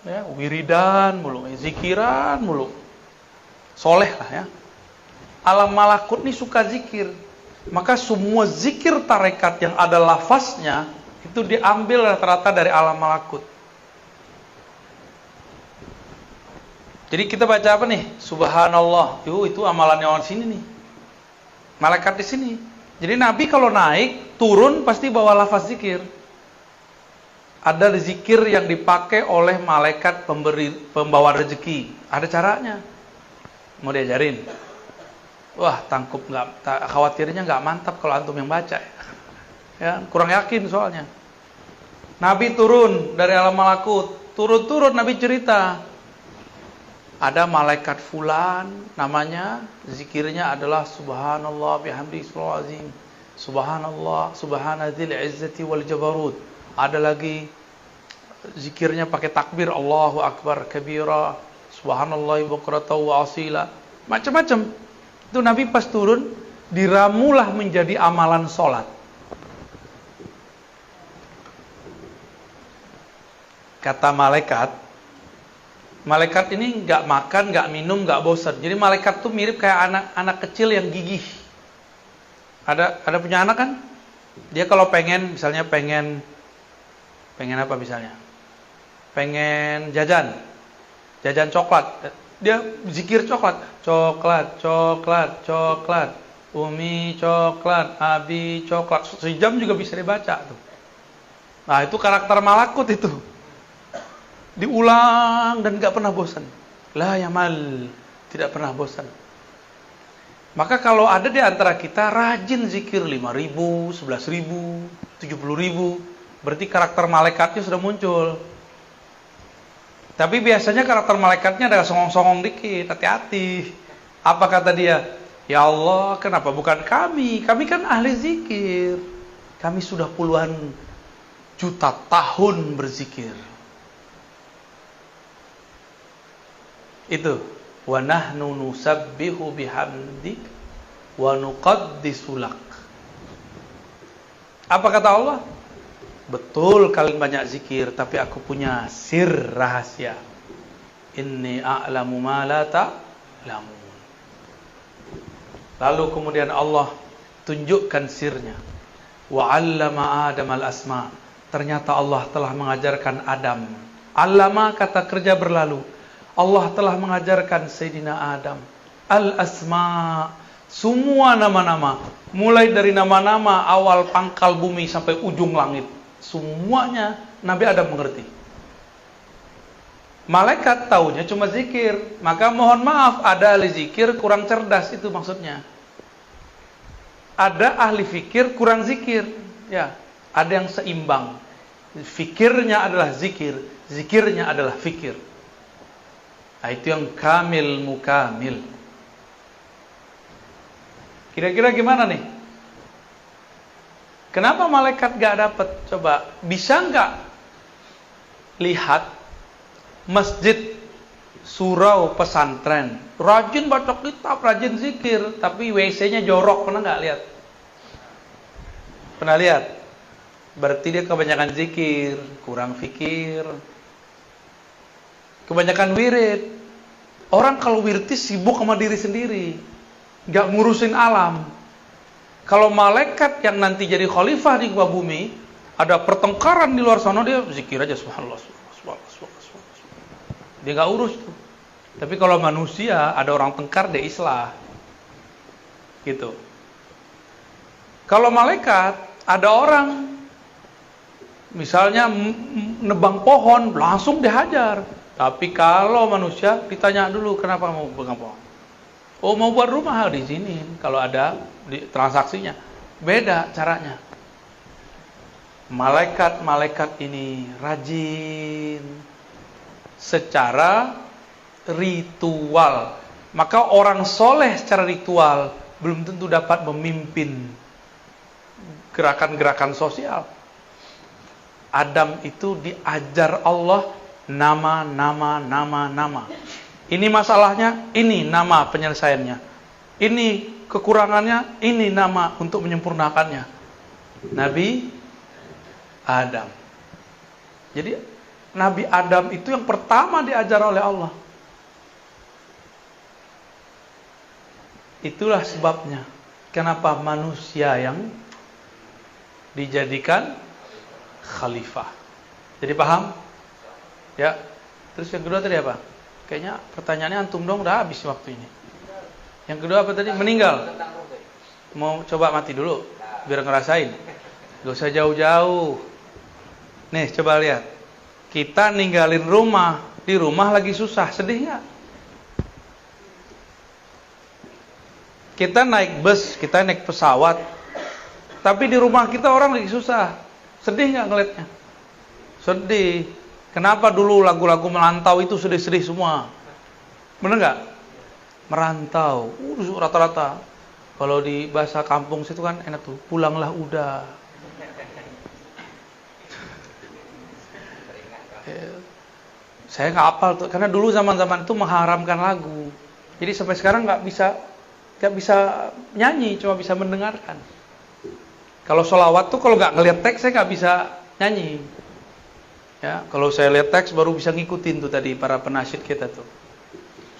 Ya, wiridan mulu, zikiran mulu. Soleh lah ya. Alam malakut ini suka zikir. Maka semua zikir tarekat yang ada lafaznya itu diambil rata-rata dari alam malakut. Jadi kita baca apa nih? Subhanallah. Itu amalannya orang sini nih. Malaikat di sini. Jadi Nabi kalau naik, turun pasti bawa lafaz zikir. Ada zikir yang dipakai oleh malaikat pembawa rezeki. Ada caranya. Mau diajarin? Wah, tangkup khawatirnya nggak mantap kalau antum yang baca. Ya, kurang yakin soalnya. Nabi turun dari alam malakut. Turun-turun Nabi cerita. Ada malaikat fulan, namanya zikirnya adalah subhanallah bihamdi azim. Subhanallah, subhanadzil izzati wal jabarut. Ada lagi zikirnya pakai takbir, Allahu akbar kabira, subhanallah bukratan wa asila. Macam-macam. Itu Nabi pas turun diramulah menjadi amalan salat. Kata malaikat ini nggak makan, nggak minum, nggak bosan. Jadi malaikat tuh mirip kayak anak kecil yang gigih. Ada punya anak kan? Dia kalau pengen apa misalnya? Pengen jajan coklat. Dia zikir coklat. Umi coklat, Abi coklat. Sejam juga bisa dibaca tuh. Nah, itu karakter malakut itu. Diulang dan gak pernah bosan. La yamal, tidak pernah bosan. Maka kalau ada di antara kita rajin zikir 5.000, 11.000, 70.000, berarti karakter malaikatnya sudah muncul. Tapi biasanya karakter malaikatnya ada songong-songong dikit, hati-hati. Apa kata dia? Ya Allah, kenapa bukan kami? Kami kan ahli zikir. Kami sudah puluhan juta tahun berzikir. Itu wa nahnu nusabbihu bihamdik wa nuqaddisu lak. Apa kata Allah? Betul kalian banyak zikir, tapi aku punya sir rahasia. Inni a'lamu ma la ta'lamun. Lalu kemudian Allah tunjukkan sirnya. Wa 'allama Adam al-asma. Ternyata Allah telah mengajarkan Adam. 'Allama kata kerja berlalu. Allah telah mengajarkan Sayyidina Adam al-asma, semua nama-nama, mulai dari nama-nama awal pangkal bumi sampai ujung langit, semuanya Nabi Adam mengerti. Malaikat taunya cuma zikir, maka mohon maaf ada ahli zikir kurang cerdas, itu maksudnya. Ada ahli fikir kurang zikir, ya. Ada yang seimbang. Fikirnya adalah zikir, zikirnya adalah fikir. Nah, itu yang kamil mukamil. Kira-kira gimana nih? Kenapa malaikat gak dapat? Coba, bisa gak lihat masjid, surau, pesantren, rajin baca kitab, rajin zikir, tapi WC-nya jorok, pernah gak lihat? Pernah lihat? Berarti dia kebanyakan zikir, kurang fikir. Kebanyakan wirid. Orang kalau wirid sibuk sama diri sendiri, gak ngurusin alam. Kalau malaikat yang nanti jadi khalifah di muka bumi, ada pertengkaran di luar sana, dia zikir aja subhanallah, subhanallah, subhanallah. Dia gak urus tuh. Tapi kalau manusia ada orang tengkar, dia islah. Gitu. Kalau malaikat ada orang misalnya nebang pohon, langsung dihajar. Tapi kalau manusia ditanya dulu kenapa mau nebang pohon. Oh, mau buat rumah di sini. Kalau ada di transaksinya, beda caranya. Malaikat-malaikat ini rajin secara ritual. Maka orang soleh secara ritual belum tentu dapat memimpin gerakan-gerakan sosial. Adam itu diajar Allah nama. Ini masalahnya, ini nama penyelesaiannya. Ini kekurangannya, ini nama untuk menyempurnakannya. Nabi Adam. Jadi Nabi Adam itu yang pertama diajar oleh Allah. Itulah sebabnya kenapa manusia yang dijadikan khalifah. Jadi paham? Ya. Terus yang kedua tadi apa? Kayaknya pertanyaannya antum dong, udah habis waktu ini. Yang kedua apa tadi? Meninggal. Mau coba mati dulu biar ngerasain. Gak usah jauh-jauh. Nih coba lihat. Kita ninggalin rumah, di rumah lagi susah, sedih nggak? Kita naik bus, kita naik pesawat, tapi di rumah kita orang lagi susah. Sedih nggak ngeliatnya? Sedih. Kenapa dulu lagu-lagu merantau itu sedih-sedih semua? Bener nggak? Merantau, rata-rata. Kalau di bahasa kampung situ kan enak tuh, pulanglah udah. Saya nggak hafal tuh, karena dulu zaman-zaman itu mengharamkan lagu. Jadi sampai sekarang nggak bisa nyanyi, cuma bisa mendengarkan. Kalau sholawat tuh kalau nggak ngeliat teks saya nggak bisa nyanyi. Ya, kalau saya lihat teks baru bisa ngikutin tuh tadi para penasyid kita tuh.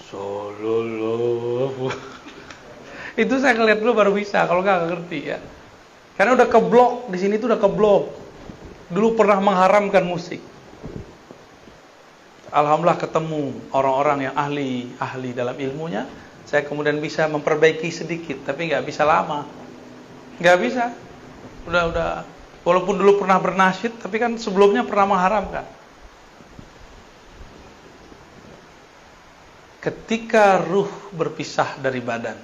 Sallallahu. Itu saya ngeliat dulu baru bisa, kalau nggak ngerti ya. Karena udah keblok di sini tuh udah keblok. Dulu pernah mengharamkan musik. Alhamdulillah ketemu orang-orang yang ahli dalam ilmunya. Saya kemudian bisa memperbaiki sedikit, tapi nggak bisa lama. Nggak bisa. Udah. Walaupun dulu pernah bernasyid, tapi kan sebelumnya pernah mengharamkan. Ketika ruh berpisah dari badan,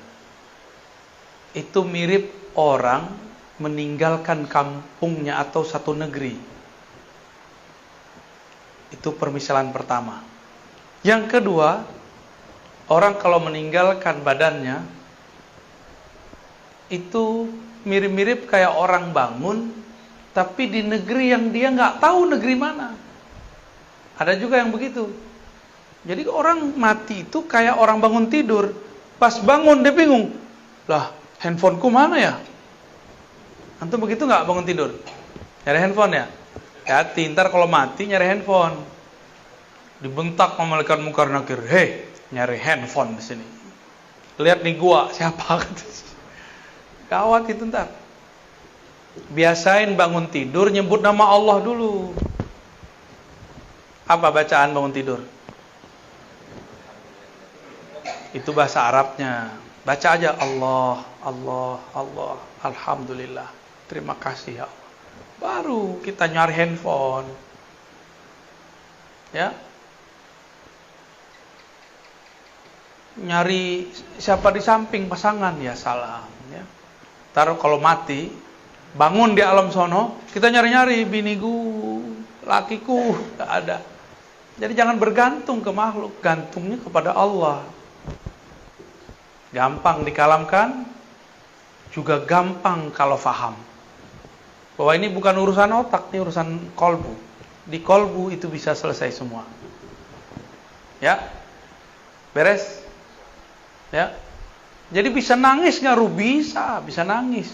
itu mirip orang meninggalkan kampungnya atau satu negeri. Itu permisalan pertama. Yang kedua, orang kalau meninggalkan badannya, itu mirip-mirip kayak orang bangun, tapi di negeri yang dia nggak tahu negeri mana. Ada juga yang begitu. Jadi orang mati itu kayak orang bangun tidur. Pas bangun dia bingung. Lah, handphoneku mana ya? Antum begitu nggak bangun tidur? Nyari handphone ya? Hati, ntar kalau mati nyari handphone. Dibentak sama malaikat mungkar nakir. Hei, nyari handphone di sini. Lihat nih gua, siapa? Gawat itu ntar. Biasain bangun tidur nyebut nama Allah dulu. Apa bacaan bangun tidur? Itu bahasa Arabnya. Baca aja Allah, Allah, Allah, Alhamdulillah. Terima kasih ya Allah. Baru kita nyari handphone. Ya. Nyari siapa di samping pasangan, ya salam ya. Taruh kalau mati, bangun di alam sono, kita nyari-nyari biniku, lakiku, gak ada. Jadi jangan bergantung ke makhluk, gantungnya kepada Allah. Gampang dikalamkan, juga gampang kalau faham. Bahwa ini bukan urusan otak, ini urusan kolbu. Di kolbu itu bisa selesai semua. Ya, beres. Ya, jadi bisa nangis nggak Ruh? Bisa nangis.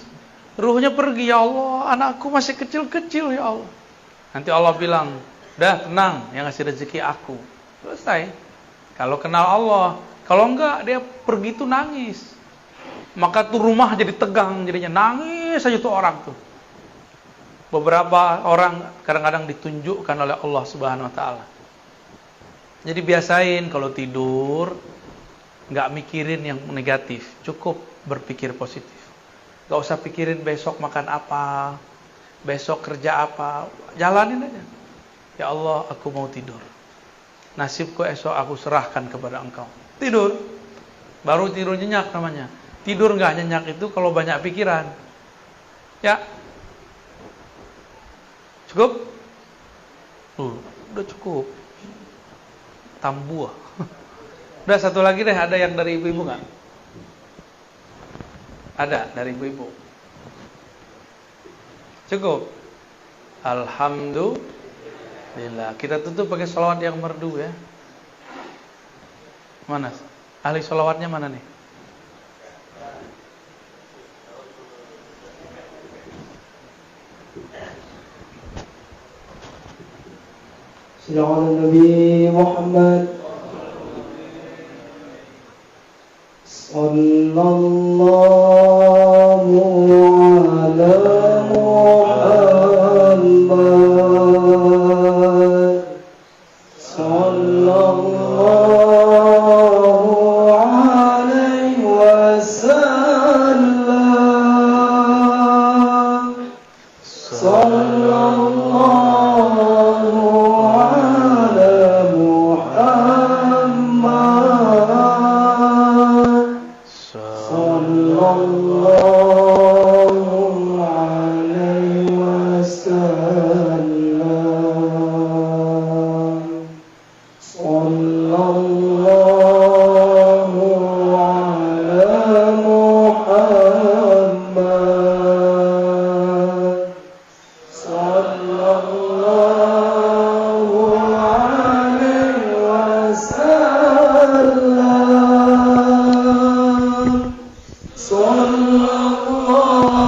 Ruhnya pergi, ya Allah, anakku masih kecil-kecil ya Allah. Nanti Allah bilang, dah tenang, yang ngasih rezeki aku. Selesai. Kalau kenal Allah. Kalau enggak, dia pergi tuh nangis. Maka tuh rumah jadi tegang, jadinya nangis aja tuh orang tuh. Beberapa orang kadang-kadang ditunjukkan oleh Allah Subhanahu wa taala. Jadi biasain kalau tidur enggak mikirin yang negatif, cukup berpikir positif. Enggak usah pikirin besok makan apa, besok kerja apa, jalanin aja. Ya Allah, aku mau tidur. Nasibku esok aku serahkan kepada Engkau. Tidur. Baru tidur nyenyak namanya. Tidur enggak nyenyak itu kalau banyak pikiran. Ya. Cukup? Udah cukup. Tambuah. Udah satu lagi deh, ada yang dari ibu-ibu enggak? Ada dari ibu-ibu. Cukup. Alhamdulillah. Kita tutup pakai sholawat yang merdu ya. Mana? Ahli sholawatnya mana nih? Sallallahu Nabi Muhammad. Sallallahu ala Muhammad. Sallallahu alaihi wasallam. Sallallahu ala Muhammad. Sallallahu alaihi wasallam. Sallallahu ala Muhammad. Sallallahu alaihi wasallam. Sallallahu ala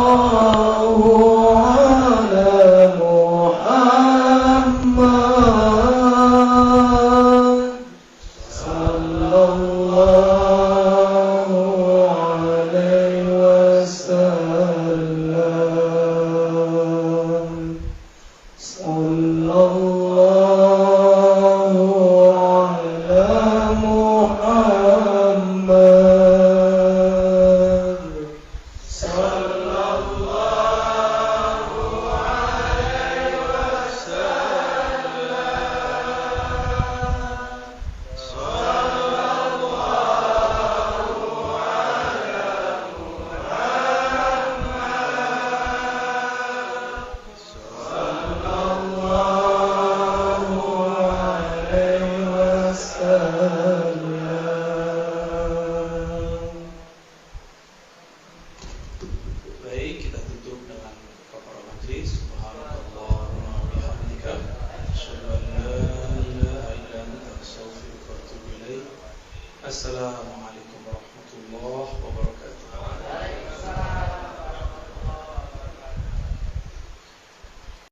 Muhammad. Sallallahu alaihi wasallam. Sallallahu ala Muhammad. Sallallahu alaihi wasallam. Baik, kita tutup dengan kafaratul majlis. Subhanallahumma wa bihamdika, asyhadu an la ilaha illa anta, astaghfiruka wa atubu ilaik. Assalamualaikum.